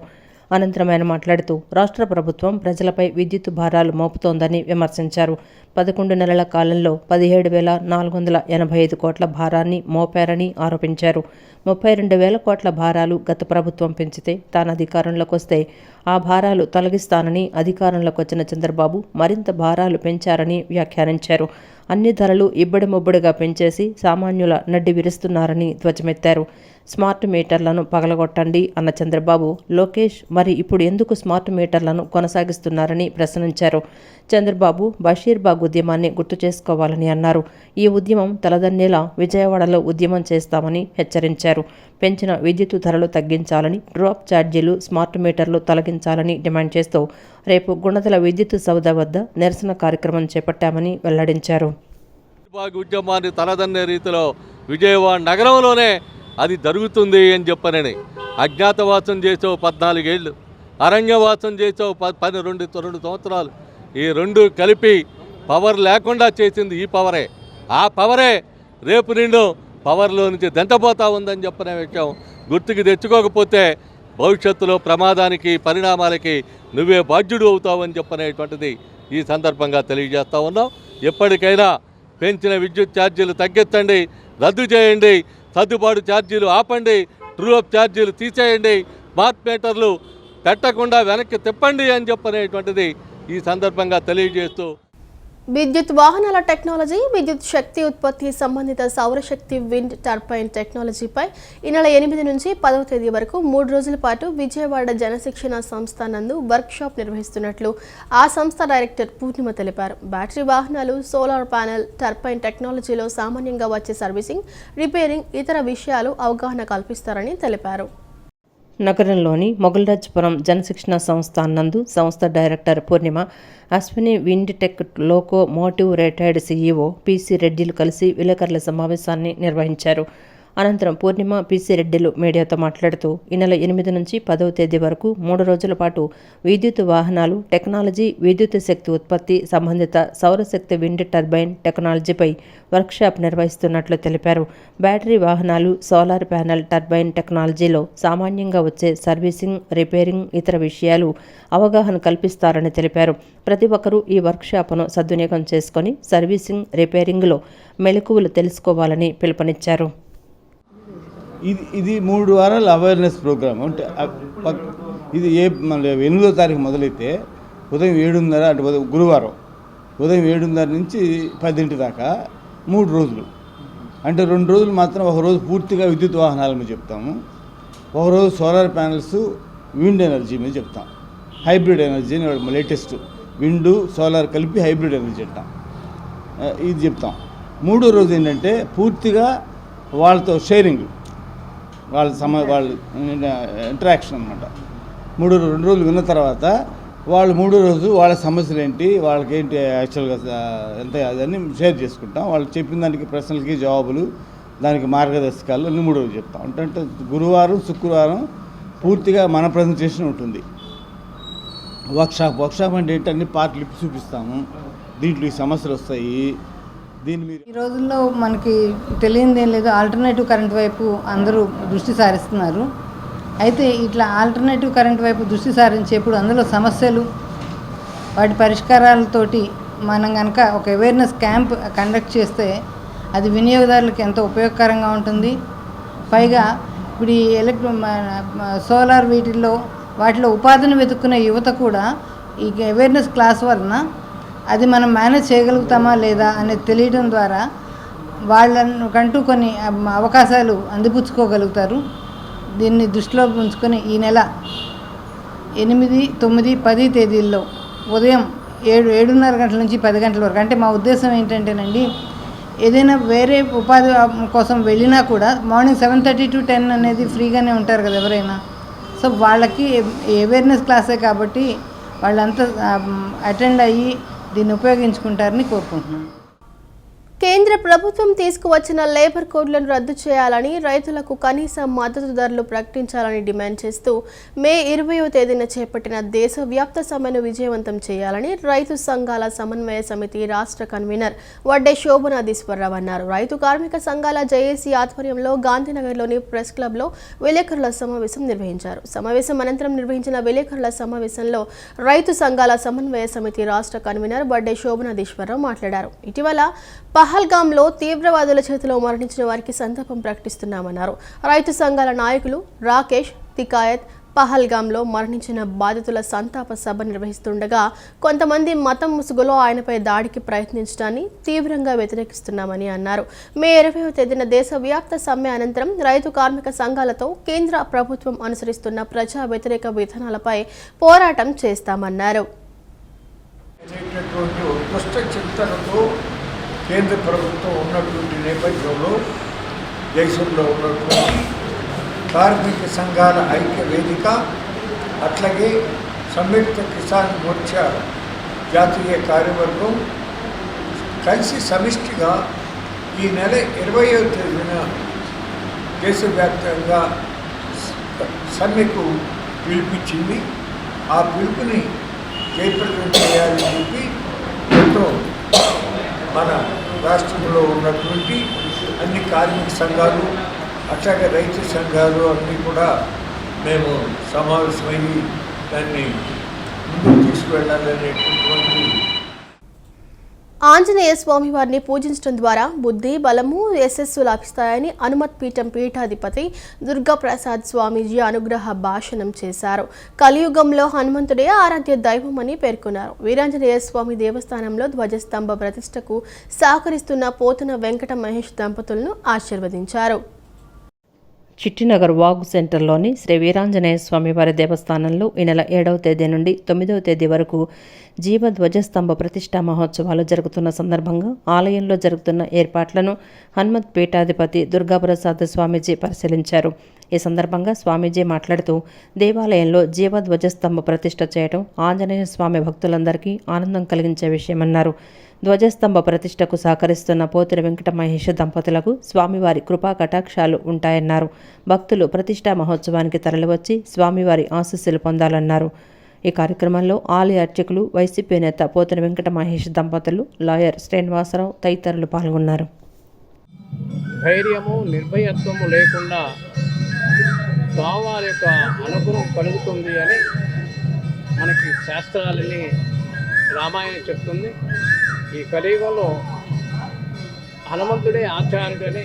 Speaker 2: అనంతరం ఆయన మాట్లాడుతూ రాష్ట్ర ప్రభుత్వం ప్రజలపై విద్యుత్ భారాలు మోపుతోందని విమర్శించారు. 11 నెలల కాలంలో 17,485 కోట్ల భారాన్ని మోపారని ఆరోపించారు. 32,000 కోట్ల భారాలు గత ప్రభుత్వం పెంచితే తాను అధికారంలోకి వస్తే ఆ భారాలు తొలగిస్తానని అధికారంలోకి వచ్చిన చంద్రబాబు మరింత భారాలు పెంచారని వ్యాఖ్యానించారు. అన్ని ధరలు ఇబ్బడి ముబ్బడిగా పెంచేసి సామాన్యుల నడ్డి విరుస్తున్నారని ధ్వజమెత్తారు. స్మార్ట్ మీటర్లను పగలగొట్టండి అన్న చంద్రబాబు, లోకేష్ మరి ఇప్పుడు ఎందుకు స్మార్ట్ మీటర్లను కొనసాగిస్తున్నారని ప్రశ్నించారు. చంద్రబాబు బషీర్బాగ్ ఉద్యమాన్ని గుర్తు చేసుకోవాలని అన్నారు. ఈ ఉద్యమం తలదన్నేలా విజయవాడలో ఉద్యమం చేస్తామని హెచ్చరించారు. పెంచిన విద్యుత్ ధరలు తగ్గించాలని, డ్రాప్ ఛార్జీలు, స్మార్ట్ మీటర్లు తొలగించాలని డిమాండ్ చేస్తూ రేపు గుణదల విద్యుత్ సౌధ వద్ద నిరసన కార్యక్రమం చేపట్టామని వెల్లడించారు.
Speaker 9: ఉద్యమాన్ని తలదన్నే రీతిలో విజయవాడ నగరంలోనే అది జరుగుతుంది అని చెప్పనని. అజ్ఞాతవాసం చేసావు 14 ఏళ్ళు, అరణ్యవాసం చేసావు 2 సంవత్సరాలు. ఈ రెండు కలిపి పవర్ లేకుండా చేసింది ఈ పవరే. ఆ పవరే రేపు నిన్ను పవర్లో నుంచి దంతపోతా ఉందని చెప్పనే విషయం గుర్తుకు తెచ్చుకోకపోతే భవిష్యత్తులో ప్రమాదానికి పరిణామాలకి నువ్వే బాధ్యుడు అవుతావని చెప్పనేటువంటిది ఈ సందర్భంగా తెలియజేస్తూ ఉన్నాం. ఎప్పటికైనా పెంచిన విద్యుత్ ఛార్జీలు తగ్గించండి, రద్దు చేయండి, సర్దుబాటు ఛార్జీలు ఆపండి, ట్రూ అప్ ఛార్జీలు తీసేయండి, స్మార్ట్ మీటర్లు పెట్టకుండా వెనక్కి తిప్పండి అని చెప్పనేటువంటిది ఈ సందర్భంగా తెలియజేస్తూ
Speaker 1: విద్యుత్ వాహనాల టెక్నాలజీ, విద్యుత్ శక్తి ఉత్పత్తి సంబంధిత సౌరశక్తి విండ్ టర్బైన్ టెక్నాలజీపై ఈ నెల 8 నుంచి 10వ తేదీ వరకు 3 రోజుల పాటు విజయవాడ జనశిక్షణ సంస్థ నందు వర్క్షాప్ నిర్వహిస్తున్నట్లు ఆ సంస్థ డైరెక్టర్ పూర్ణిమ తెలిపారు. బ్యాటరీ వాహనాలు, సోలార్ ప్యానెల్, టర్బైన్ టెక్నాలజీలో సామాన్యంగా వచ్చే సర్వీసింగ్, రిపేరింగ్, ఇతర విషయాలు అవగాహన కల్పిస్తారని తెలిపారు.
Speaker 2: నగరంలోని మొగల్రాజ్పురం జనశిక్షణ సంస్థ నందు సంస్థ director Purnima, Ashwini wind tech locomotive retired CEO PC రెడ్డిలు కలిసి విలేకరుల సమావేశాన్ని నిర్వహించారు. అనంతరం పూర్ణిమ, పీసీ రెడ్డిలు మీడియాతో మాట్లాడుతూ ఈ నెల 8 నుంచి 10వ తేదీ వరకు 3 రోజుల పాటు విద్యుత్ వాహనాలు, టెక్నాలజీ, విద్యుత్ శక్తి ఉత్పత్తి సంబంధిత సౌరశక్తి విండ్ టర్బైన్ టెక్నాలజీపై వర్క్షాప్ నిర్వహిస్తున్నట్లు తెలిపారు. బ్యాటరీ వాహనాలు, సోలార్ ప్యానెల్, టర్బైన్ టెక్నాలజీలో సామాన్యంగా వచ్చే సర్వీసింగ్, రిపేరింగ్, ఇతర విషయాలు అవగాహన కల్పిస్తారని తెలిపారు. ప్రతి ఒక్కరూ ఈ వర్క్షాప్ను సద్వినియోగం చేసుకొని సర్వీసింగ్, రిపేరింగ్లో మెలకువలు తెలుసుకోవాలని పిలుపునిచ్చారు.
Speaker 10: ఇది 3 వారాల అవేర్నెస్ ప్రోగ్రామ్. అంటే ఇది 8వ తారీఖు మొదలైతే ఉదయం 7:30 అంటే గురువారం ఉదయం 7:30 నుంచి 10 దాకా 3 రోజులు. అంటే 2 రోజులు మాత్రం ఒక రోజు పూర్తిగా విద్యుత్ వాహనాల మీద చెప్తాము, ఒక రోజు సోలార్ ప్యానెల్స్, విండ్ ఎనర్జీ మీద చెప్తాం. హైబ్రిడ్ ఎనర్జీ అని లేటెస్ట్ విండ్ సోలార్ కలిపి హైబ్రిడ్ ఎనర్జీ అంటాం, ఇది చెప్తాం. 3వ రోజు ఏంటంటే పూర్తిగా వాళ్ళతో షేరింగ్, వాళ్ళ ఇంటరాక్షన్ అనమాట. 2 రోజులు విన్న తర్వాత వాళ్ళు 3వ రోజు వాళ్ళ సమస్యలు ఏంటి, వాళ్ళకి ఏంటి యాక్చువల్గా ఎంత అదని షేర్ చేసుకుంటాం. వాళ్ళు చెప్పిన దానికి ప్రశ్నలకి జవాబులు, దానికి మార్గదర్శకాలు అన్ని 3 రోజులు చెప్తాం. అంటే గురువారం, శుక్రవారం పూర్తిగా మన ప్రజెంటేషన్ ఉంటుంది. వర్క్షాప్ అంటే ఏంటి, అన్ని పార్ట్లు ఇప్పి చూపిస్తాము. దీంట్లో ఈ సమస్యలు వస్తాయి.
Speaker 11: ఈ రోజుల్లో మనకి తెలియనిది ఏం లేదు, ఆల్టర్నేటివ్ కరెంట్ వైపు అందరూ దృష్టి సారిస్తున్నారు. అయితే ఇట్లా ఆల్టర్నేటివ్ కరెంట్ వైపు దృష్టి సారించేప్పుడు అందులో సమస్యలు, వాటి పరిష్కారాలతోటి మనం కనుక ఒక అవేర్నెస్ క్యాంప్ కండక్ట్ చేస్తే అది వినియోగదారులకు ఎంతో ఉపయోగకరంగా ఉంటుంది. పైగా ఇప్పుడు ఈ సోలార్ వాటిలో ఉపాధిని వెతుక్కునే యువత కూడా ఈ అవేర్నెస్ క్లాస్ వలన అది మనం మేనేజ్ చేయగలుగుతామా లేదా అనేది తెలియడం ద్వారా వాళ్ళకంటూ కొన్ని అవకాశాలు అందిపుచ్చుకోగలుగుతారు. దీన్ని దృష్టిలో ఉంచుకొని ఈ నెల 8, 9, 10 తేదీల్లో ఉదయం 7:30 గంటల నుంచి 10 గంటల వరకు. అంటే మా ఉద్దేశం ఏంటంటేనండి, ఏదైనా వేరే ఉపాధి కోసం వెళ్ళినా కూడా మార్నింగ్ 7:30 to 10 అనేది ఫ్రీగానే ఉంటారు కదా ఎవరైనా. సో వాళ్ళకి అవేర్నెస్ క్లాసే కాబట్టి వాళ్ళంతా అటెండ్ అయ్యి దీన్ని ఉపయోగించుకుంటారని కోరుకుంటున్నాను.
Speaker 1: కేంద్ర ప్రభుత్వం తీసుకువచ్చిన లేబర్ కోడ్లను రద్దు చేయాలని, రైతులకు కనీస మద్దతు ధరలు ప్రకటించాలని డిమాండ్ చేస్తూ మే 20వ తేదీన చేపట్టిన దేశవ్యాప్త సమ్మెను విజయవంతం చేయాలని రైతు సంఘాల సమన్వయ సమితి రాష్ట్ర కన్వీనర్ వడ్డే శోభనాధీశ్వరరావు అన్నారు. రైతు కార్మిక సంఘాల జేఏసీ ఆధ్వర్యంలో గాంధీనగర్లోని ప్రెస్ క్లబ్లో విలేకరుల సమావేశం నిర్వహించారు. సమావేశం అనంతరం నిర్వహించిన విలేకరుల సమావేశంలో రైతు సంఘాల సమన్వయ సమితి రాష్ట్ర కన్వీనర్ వడ్డే శోభనాధీశ్వరరావు మాట్లాడారు. ఇటీవల పహల్గాంలో తీవ్రవాదుల చేతిలో మరణించిన వారికి సంతాపం ప్రకటిస్తున్నామన్నారు. రైతు సంఘాల నాయకులు రాకేష్ తికాయత్ పహల్గాంలో మరణించిన బాధితుల సంతాప సభ నిర్వహిస్తుండగా కొంతమంది మతం ముసుగులో ఆయనపై దాడికి ప్రయత్నించడాన్ని తీవ్రంగా వ్యతిరేకిస్తున్నామని అన్నారు. మే 20వ తేదీన దేశవ్యాప్త సమ్మె అనంతరం రైతు కార్మిక సంఘాలతో కేంద్ర ప్రభుత్వం అనుసరిస్తున్న ప్రజా వ్యతిరేక విధానాలపై పోరాటం చేస్తామన్నారు.
Speaker 12: కేంద్ర ప్రభుత్వం ఉన్నటువంటి నేపథ్యంలో దేశంలో ఉన్నటువంటి కార్మిక సంఘాల ఐక్య వేదిక, అట్లాగే సంయుక్త కిసాన్ మోర్చా జాతీయ కార్యవర్గం కలిసి సమిష్టిగా ఈ నెల 20వ తేదీన దేశవ్యాప్తంగా సమ్మెకు పిలిపించింది. ఆ పిలుపుని జయప్రదం చేయాలని చెప్పి ఎంతో మన రాష్ట్రంలో ఉన్నటువంటి అన్ని కార్మిక సంఘాలు అట్లాగే రైతు సంఘాలు అన్నీ కూడా మేము సమావేశమయ్యి దాన్ని ముందుకు తీసుకువెళ్ళాలనేటటువంటి
Speaker 1: ఆంజనేయ స్వామి వారిని పూజించడం ద్వారా బుద్ధి బలము యశస్సు లభిస్తాయని హనుమత్ పీఠం పీఠాధిపతి దుర్గాప్రసాద్ స్వామీజీ అనుగ్రహ భాషణం చేశారు. కలియుగంలో హనుమంతుడే ఆరాధ్య దైవమని పేర్కొన్నారు. వీరాంజనేయ స్వామి దేవస్థానంలో ధ్వజస్తంభ ప్రతిష్టకు సహకరిస్తున్న పోతున వెంకట మహేష్ దంపతులను ఆశీర్వదించారు.
Speaker 2: చిట్టినగర్ వాగు సెంటర్లోని శ్రీ వీరాంజనేయ స్వామి వారి దేవస్థానంలో ఈ నెల 7వ తేదీ నుండి 9వ తేదీ వరకు జీవ ధ్వజస్తంభ ప్రతిష్టా మహోత్సవాలు జరుగుతున్న సందర్భంగా ఆలయంలో జరుగుతున్న ఏర్పాట్లను హనుమత్ పీఠాధిపతి దుర్గాప్రసాద్ స్వామీజీ పరిశీలించారు. ఈ సందర్భంగా స్వామీజీ మాట్లాడుతూ దేవాలయంలో జీవ ధ్వజస్తంభ ప్రతిష్ఠ చేయడం ఆంజనేయ స్వామి భక్తులందరికీ ఆనందం కలిగించే విషయమన్నారు. ధ్వజస్తంభ ప్రతిష్టకు సహకరిస్తున్న పోతిరి వెంకట మహేష్ దంపతులకు స్వామివారి కృపా కటాక్షాలు ఉంటాయన్నారు. భక్తులు ప్రతిష్టా మహోత్సవానికి తరలివచ్చి స్వామివారి ఆశీస్సులు పొందాలన్నారు. ఈ కార్యక్రమంలో ఆలయ అర్చకులు, వైసీపీ నేత పోతిరి వెంకట మహేష్ దంపతులు, లాయర్ శ్రీనివాసరావు తదితరులు పాల్గొన్నారు.
Speaker 13: ధైర్యము నిర్భయత్వము లేకుండా స్వామివారి యొక్క అనుగ్రహం కలుగుతుంది అని మనకి శాస్త్రాలని రామాయణం చెప్తుంది. ఈ కలియుగంలో హనుమంతుడే ఆచార్యుడని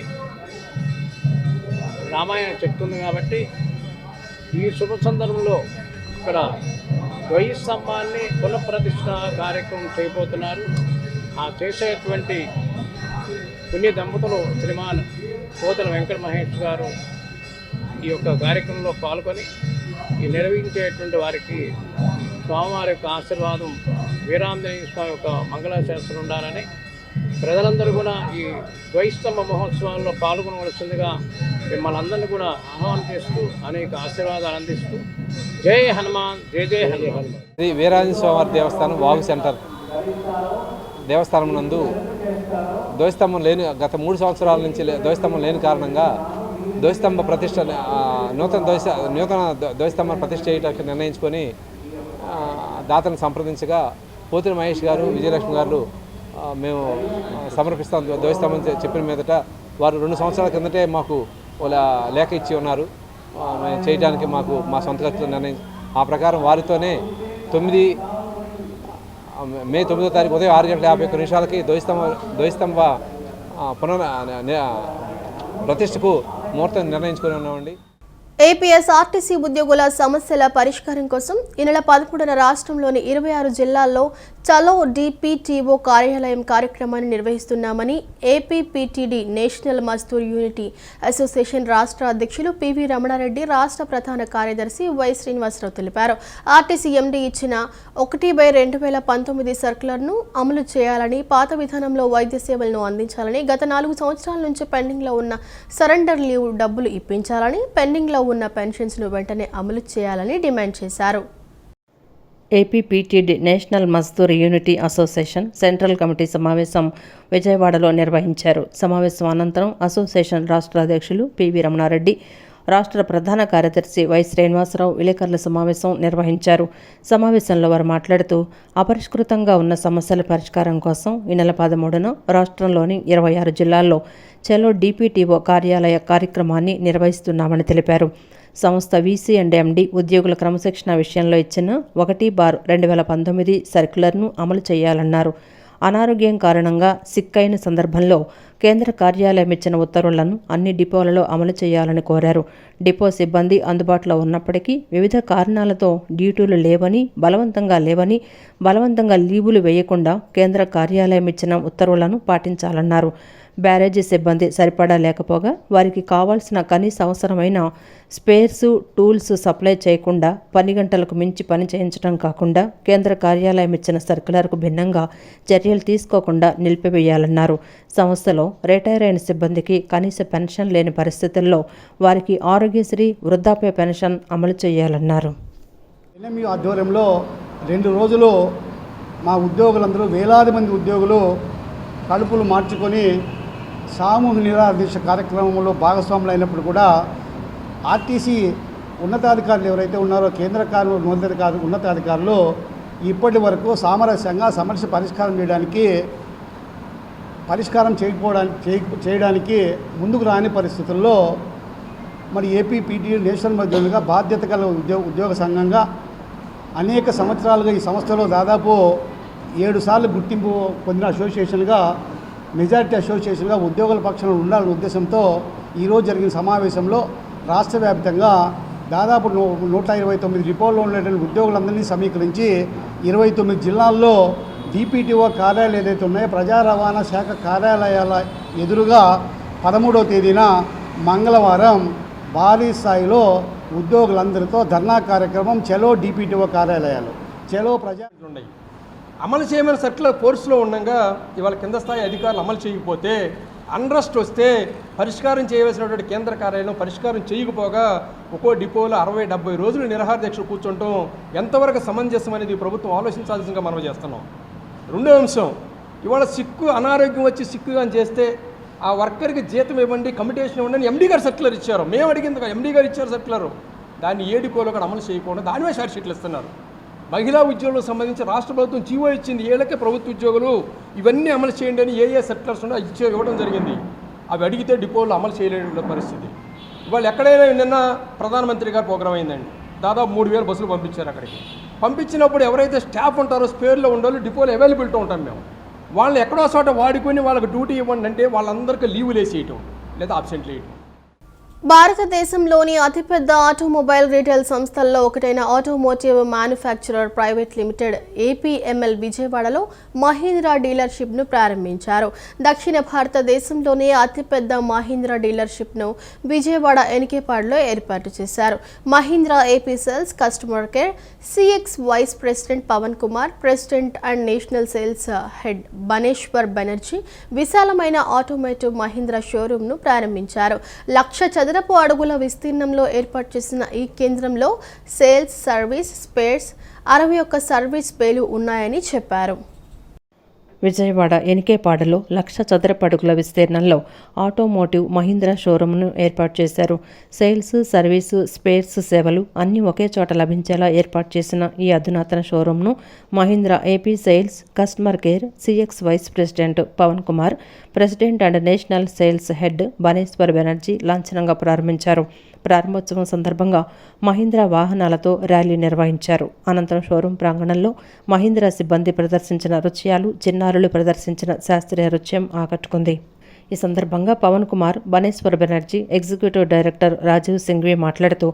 Speaker 13: రామాయణం చెప్తుంది. కాబట్టి ఈ శుభ సందర్భంలో ఇక్కడ ధ్వజస్తంభాన్ని పునఃప్రతిష్ఠ కార్యక్రమం చేయబోతున్నారు. ఆ చేసేటువంటి పుణ్య దంపతులు శ్రీమాన్ పోతల వెంకట మహేష్ గారు ఈ యొక్క కార్యక్రమంలో పాల్గొని ఈ నిర్వహించేటువంటి వారికి స్వామివారి యొక్క ఆశీర్వాదం, వీరాంజనేయ స్వామి యొక్క మంగళాశాస్త్రం ఉండాలని ప్రజలందరూ కూడా ఈ ధ్వజస్తంభ మహోత్సవాల్లో పాల్గొనవలసిందిగా మిమ్మల్ని అందరినీ కూడా ఆహ్వానం చేస్తూ అనేక ఆశీర్వాదాలు అందిస్తూ జై హనుమాన్, జై జై హనుమాన్.
Speaker 14: శ్రీ వీరాంజనేయ స్వామి దేవస్థానం వాగు సెంటర్ దేవస్థానం నందు ధ్వజస్తంభం లేని గత 3 సంవత్సరాల నుంచి ధ్వజస్తంభం లేని కారణంగా ధ్వజస్తంభ ప్రతిష్ఠ నూతన ధ్వజస్తంభం ప్రతిష్ఠ చేయడానికి నిర్ణయించుకొని దాతను సంప్రదించగా పోతిరి మహేష్ గారు, విజయలక్ష్మి గారు మేము సమర్పిస్తాం ధ్వజస్తంభం చెప్పిన మీదట వారు 2 సంవత్సరాల కిందటే మాకు లేఖ ఇచ్చి ఉన్నారు చేయడానికి. మాకు మా సొంత ఖర్చులు నిర్ణయించి ఆ ప్రకారం వారితోనే మే 9వ తారీఖు ఉదయం 6:51 ధ్వజస్తంభ ప్రతిష్టకు ముహూర్తం నిర్ణయించుకొని ఉన్నామండి.
Speaker 1: ఏపీఎస్ఆర్టీసీ ఉద్యోగుల సమస్యల పరిష్కారం కోసం ఈ నెల 11న రాష్ట్రంలోని 26 జిల్లాల్లో చలో డిపిటిఓ కార్యాలయం కార్యక్రమాన్ని నిర్వహిస్తున్నామని APPTD national Mazdoor unity association రాష్ట్ర అధ్యక్షులు పివి రమణారెడ్డి, రాష్ట్ర ప్రధాన కార్యదర్శి వై శ్రీనివాసరావు తెలిపారు. ఆర్టీసీ ఎండీ ఇచ్చిన 1/2019 సర్క్యులర్ను అమలు చేయాలని, పాత విధానంలో వైద్య సేవలను అందించాలని, గత 4 సంవత్సరాల నుంచి పెండింగ్లో ఉన్న సరెండర్ లీవ్ డబ్బులు ఇప్పించాలని, పెండింగ్లో ఉన్న పెన్షన్స్ను వెంటనే అమలు చేయాలని డిమాండ్ చేశారు.
Speaker 2: APPTD national Mazdoor unity association central committee సమావేశం విజయవాడలో నిర్వహించారు. సమావేశం అనంతరం అసోసియేషన్ రాష్ట్ర అధ్యక్షులు పివి రమణారెడ్డి, రాష్ట్ర ప్రధాన కార్యదర్శి వై శ్రీనివాసరావు విలేకరుల సమావేశం నిర్వహించారు. సమావేశంలో వారు మాట్లాడుతూ అపరిష్కృతంగా ఉన్న సమస్యల పరిష్కారం కోసం ఈ నెల 13న రాష్ట్రంలోని 26 జిల్లాల్లో చలో డిపిటిఓ కార్యాలయ కార్యక్రమాన్ని నిర్వహిస్తున్నామని తెలిపారు. సంస్థ వీసీ అండ్ ఎండీ ఉద్యోగుల క్రమశిక్షణ విషయంలో ఇచ్చిన 1/2019 సర్క్యులర్ను అమలు చేయాలన్నారు. అనారోగ్యం కారణంగా సిక్ అయిన సందర్భంలో కేంద్ర కార్యాలయం ఇచ్చిన ఉత్తర్వులను అన్ని డిపోలలో అమలు చేయాలని కోరారు. డిపో సిబ్బంది అందుబాటులో ఉన్నప్పటికీ వివిధ కారణాలతో డ్యూటీలు లేవని, బలవంతంగా లీవులు వేయకుండా కేంద్ర కార్యాలయం ఇచ్చిన ఉత్తర్వులను పాటించాలన్నారు. బ్యారేజీ సిబ్బంది సరిపడా లేకపోగా వారికి కావాల్సిన కనీస అవసరమైన స్పేర్స్, టూల్స్ సప్లై చేయకుండా 10 గంటలకు మించి పని చేయించడం కాకుండా కేంద్ర కార్యాలయం ఇచ్చిన సర్క్యులర్కు భిన్నంగా చర్యలు తీసుకోకుండా నిలిపివేయాలన్నారు. సంస్థలో రిటైర్ అయిన సిబ్బందికి కనీస పెన్షన్ లేని పరిస్థితుల్లో వారికి ఆరోగ్యశ్రీ, వృద్ధాప్య పెన్షన్ అమలు చేయాలన్నారు.
Speaker 15: ఎన్ఎంయు ఆధ్వర్యంలో 2 రోజులు మా ఉద్యోగులందరూ వేలాది మంది ఉద్యోగులు కడుపులు మార్చుకొని సామూహిక నిరాదీక్ష కార్యక్రమంలో భాగస్వాములు అయినప్పుడు కూడా ఆర్టీసీ ఉన్నతాధికారులు ఎవరైతే ఉన్నారో కేంద్ర కార్మిక ఉన్నతాధికారులు ఇప్పటి వరకు సామరస్యంగా సమస్య పరిష్కారం చేయడానికి ముందుకు రాని పరిస్థితుల్లో మరి ఏపీపీటీ నేషనల్ మధ్యగా బాధ్యత గల ఉద్యోగ సంఘంగా అనేక సంవత్సరాలుగా ఈ సంస్థలో దాదాపు 7 సార్లు గుర్తింపు పొందిన అసోసియేషన్గా మెజారిటీ అసోసియేషన్గా ఉద్యోగుల పక్షాన ఉండాలనే ఉద్దేశంతో ఈరోజు జరిగిన సమావేశంలో రాష్ట్ర వ్యాప్తంగా దాదాపు 129 డిపోల్లో ఉన్నటువంటి ఉద్యోగులందరినీ సమీకరించి 29 జిల్లాల్లో డిపిటిఓ కార్యాలయాలు ఏదైతే ఉన్నాయో ప్రజా రవాణా శాఖ కార్యాలయాల ఎదురుగా 13వ తేదీన మంగళవారం భారీ స్థాయిలో ఉద్యోగులందరితో ధర్నా కార్యక్రమం చలో డిపిటిఓ కార్యాలయాలు చలో ప్రజా
Speaker 16: ఉన్నాయి. అమలు చేయమని సర్కులర్ కోర్సులో ఉండగా ఇవాళ కింద స్థాయి అధికారులు అమలు చేయకపోతే అన్రెస్ట్ వస్తే పరిష్కారం చేయవలసినటువంటి కేంద్ర కార్యాలయం పరిష్కారం చేయకపోగా ఒక్కో డిపోలో 60-70 రోజులు నిరాహార దీక్ష కూర్చుంటాం ఎంతవరకు సమంజసం అనేది ప్రభుత్వం ఆలోచించాల్సిందిగా మనం చేస్తున్నాం. రెండో అంశం, ఇవాళ అనారోగ్యం వచ్చి సిక్కుగా చేస్తే ఆ వర్కర్కి జీతం ఇవ్వండి, కమిటేషన్ ఇవ్వండి ఎండీ గారు సర్కులర్ ఇచ్చారు. మేము అడిగింది ఎండీ గారు ఇచ్చారు సర్కులర్, దాన్ని ఏ డిపోలో కూడా అమలు చేయకుండా దానివే షార్ట్ షీట్లు ఇస్తున్నారు. మహిళా ఉద్యోగులకు సంబంధించి రాష్ట్ర ప్రభుత్వం జీవో ఇచ్చింది, ఏళ్ళకే ప్రభుత్వ ఉద్యోగులు ఇవన్నీ అమలు చేయండి అని ఏ సర్కులర్స్ ఉన్నా ఇవ్వడం జరిగింది. అవి అడిగితే డిపోలు అమలు చేయలేని పరిస్థితి. ఇవాళ ఎక్కడైనా నిన్న ప్రధానమంత్రి గారు ప్రోగ్రాం అయిందండి, దాదాపు 3000 బస్సులు పంపించారు. అక్కడికి పంపించినప్పుడు ఎవరైతే స్టాఫ్ ఉంటారో స్పేర్లో ఉండాలో డిపోలో అవైలబిలిటీ ఉంటాం మేము, వాళ్ళని ఎక్కడో చోట వాడుకొని వాళ్ళకి డ్యూటీ ఇవ్వండి అంటే వాళ్ళందరికీ లీవులు వేసేయటం లేదా అబ్సెంట్లు వేయటం.
Speaker 1: భారతదేశంలోని అతిపెద్ద ఆటోమొబైల్ రీటైల్ సంస్థల్లో ఒకటైన ఆటోమోటివ్ మ్యానుఫ్యాక్చరర్ ప్రైవేట్ లిమిటెడ్ ఏపీఎంఎల్ విజయవాడలో మహీంద్రా డీలర్షిప్ను ప్రారంభించారు. దక్షిణ భారతదేశంలోనే అతిపెద్ద మహీంద్రా డీలర్షిప్ను విజయవాడ ఎన్కేపాడులో ఏర్పాటు చేశారు. Mahindra AP sales customer care CX vice president Pavan Kumar, president and national sales head Baneshwar Banerjee విశాలమైన ఆటోమోటివ్ మహీంద్రా షోరూంను ప్రారంభించారు. 1,00,000 చదరపు అడుగుల విస్తీర్ణంలో ఏర్పాటు చేసిన ఈ కేంద్రంలో సేల్స్, సర్వీస్, స్పేర్స్ 61 సర్వీస్ బేలు ఉన్నాయని చెప్పారు.
Speaker 2: విజయవాడ ఎన్కేపాడలో 1,00,000 చదరపు అడుగుల విస్తీర్ణంలో ఆటోమోటివ్ మహీంద్రా షోరూంను ఏర్పాటు చేశారు. సేల్స్, సర్వీసు, స్పేర్స్ సేవలు అన్నీ ఒకే చోట లభించేలా ఏర్పాటు చేసిన ఈ అధునాతన షోరూంను Mahindra AP sales customer care CX vice president Pavan Kumar, president and national sales head Baneshwar Banerjee లాంఛనంగా ప్రారంభించారు. ప్రారంభోత్సవం సందర్భంగా మహీంద్రా వాహనాలతో ర్యాలీ నిర్వహించారు. అనంతరం షోరూం ప్రాంగణంలో మహీంద్రా సిబ్బంది ప్రదర్శించిన నృత్యాలు, చిన్నారులు ప్రదర్శించిన శాస్త్రీయ నృత్యం ఆకట్టుకుంది. ఈ సందర్భంగా పవన్ కుమార్, బనేశ్వర్ బెనర్జీ, ఎగ్జిక్యూటివ్ డైరెక్టర్ రాజీవ్ సింఘ్వి మాట్లాడుతూ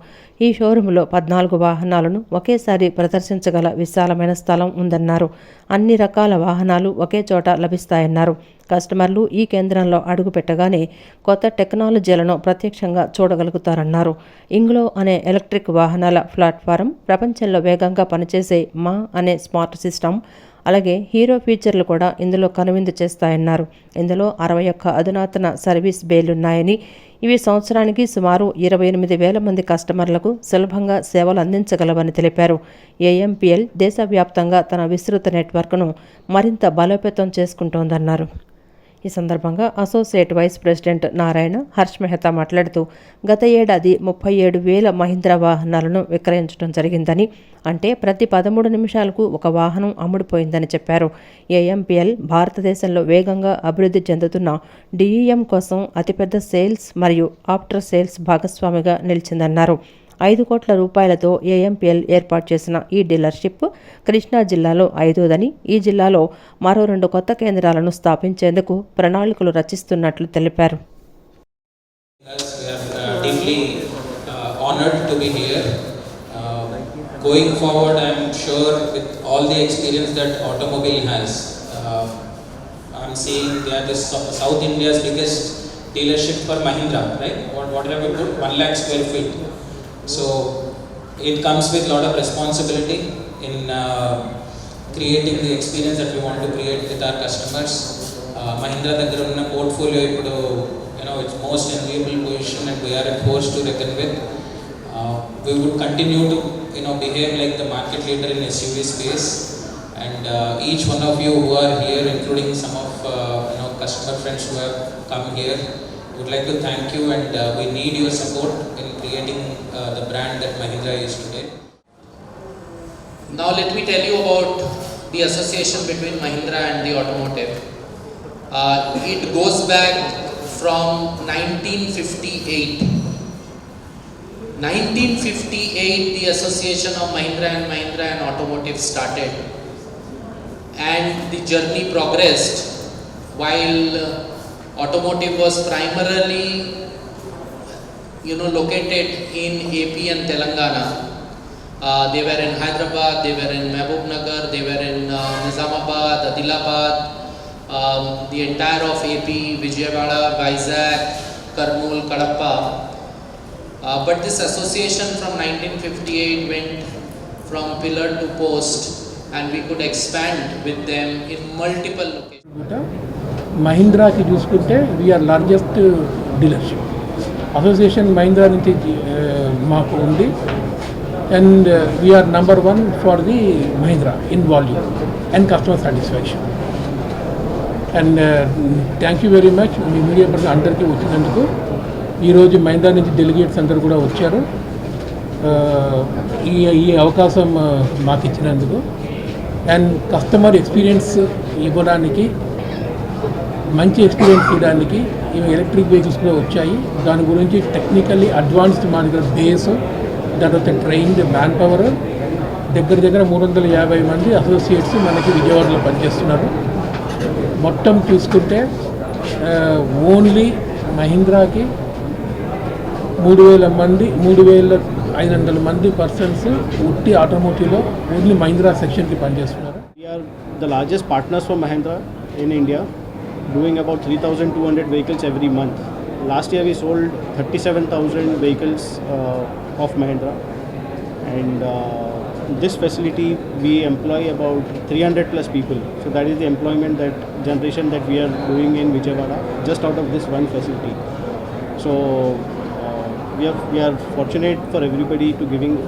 Speaker 2: ఈ షోరూంలో 14 వాహనాలను ఒకేసారి ప్రదర్శించగల విశాలమైన స్థలం ఉందన్నారు. అన్ని రకాల వాహనాలు ఒకే చోట లభిస్తాయన్నారు. కస్టమర్లు ఈ కేంద్రంలో అడుగు పెట్టగానే కొత్త టెక్నాలజీలను ప్రత్యక్షంగా చూడగలుగుతారన్నారు. ఇంగ్లో అనే ఎలక్ట్రిక్ వాహనాల ప్లాట్ఫారం, ప్రపంచంలో వేగంగా పనిచేసే మా అనే స్మార్ట్ సిస్టమ్, అలాగే హీరో ఫీచర్లు కూడా ఇందులో కనువిందు చేస్తాయన్నారు. ఇందులో 61 అధునాతన సర్వీస్ బేలున్నాయని, ఇవి సంవత్సరానికి సుమారు 28,000 మంది కస్టమర్లకు సులభంగా సేవలు అందించగలవని తెలిపారు. ఏఎంపీఎల్ దేశవ్యాప్తంగా తన విస్తృత నెట్వర్క్ను మరింత బలోపేతం చేసుకుంటోందన్నారు. ఈ సందర్భంగా associate vice president Narayana Harsh Mehta మాట్లాడుతూ గత ఏడాది 37,000 మహీంద్రా వాహనాలను విక్రయించడం జరిగిందని, అంటే ప్రతి 13 నిమిషాలకు ఒక వాహనం అమ్ముడుపోయిందని చెప్పారు. ఏఎంపీఎల్ భారతదేశంలో వేగంగా అభివృద్ధి చెందుతున్న డీఈఎం కోసం అతిపెద్ద సేల్స్ మరియు ఆఫ్టర్ సేల్స్ భాగస్వామిగా నిలిచిందన్నారు. 5 కోట్ల రూపాయలతో ఏఎంపీఎల్ ఏర్పాటు చేసిన ఈ డీలర్షిప్ కృష్ణా జిల్లాలో 5వదని, ఈ జిల్లాలో మరో 2 కొత్త కేంద్రాలను స్థాపించేందుకు ప్రణాళికలు రచిస్తున్నట్లు తెలిపారు.
Speaker 17: Going forward, I am sure with all the experience that automobile has, I am seeing they are the South India's biggest dealership for Mahindra, right? What have we put? 1 lakh square feet. So it comes with a lot of responsibility in creating the experience that we want to create with our customers. Mahindra దగ్గర ఉన్న portfolio ఇప్పుడు it's most enviable position and we are a force to reckon with. We would continue to behave like the market leader in SUV space, and each one of you who are here, including some of customer friends who have come here. Would like to thank you, and we need your support in creating the brand that Mahindra is today. Now let me tell you about the association between Mahindra and the automotive. It goes back from 1958. 1958 the association of Mahindra and automotive started, and the journey progressed. While automotive was primarily located in AP and Telangana. They were in Hyderabad, they were in Mehbubnagar, they were in Nizamabad, Adilabad, the entire of AP, Vijayawada, Vizag, Kurnool, Kadapa. But this association from 1958 went from pillar to post, and we could expand with them in multiple locations.
Speaker 13: Mahindra ki చూసుకుంటే we are largest dealership. Association Mahindra నుంచి మాకు ఉంది, and we are number 1 for the Mahindra in volume and customer satisfaction. And thank you very much మీ media person అందరికీ వచ్చినందుకు. ఈరోజు మహీంద్రా నుంచి delegates అందరు కూడా వచ్చారు. ఈ అవకాశం మాకు ఇచ్చినందుకు అండ్ కస్టమర్ ఎక్స్పీరియన్స్ ఇవ్వడానికి, మంచి ఎక్స్పీరియన్స్ ఇవ్వడానికి ఇవి ఎలక్ట్రిక్ వెహికల్స్ కూడా వచ్చాయి. దాని గురించి టెక్నికల్లీ అడ్వాన్స్డ్ మా దగ్గర బేస్, దాని తర్వాత ట్రైన్డ్ మ్యాన్ పవర్, దగ్గర 350 మంది అసోసియేట్స్ మనకి విజయవాడలో పనిచేస్తున్నారు. మొత్తం చూసుకుంటే ఓన్లీ మహీంద్రాకి 3,500 మంది పర్సన్స్ ఉట్టి ఆటోమోటివ్లో ఓన్లీ మహీంద్రా సెక్షన్కి పనిచేస్తున్నారు.
Speaker 15: We are the largest partners for Mahindra in India, doing about 3,200 vehicles every month. Last year we sold 37,000 vehicles of Mahindra, and this facility we employ about 300 plus people. So that is the employment that generation that we are doing in Vijayawada just out of this one facility. So we are fortunate for everybody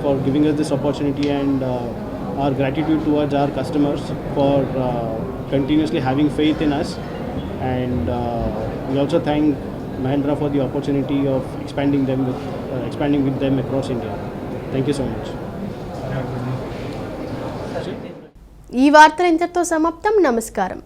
Speaker 15: for giving us this opportunity, and our gratitude towards our customers for continuously having faith in us. And we also thank Mahindra for the opportunity of expanding with them across India. Thank you so much.
Speaker 1: ఈ వార్తలు ఇంతటితో సమాప్తం. నమస్కారం.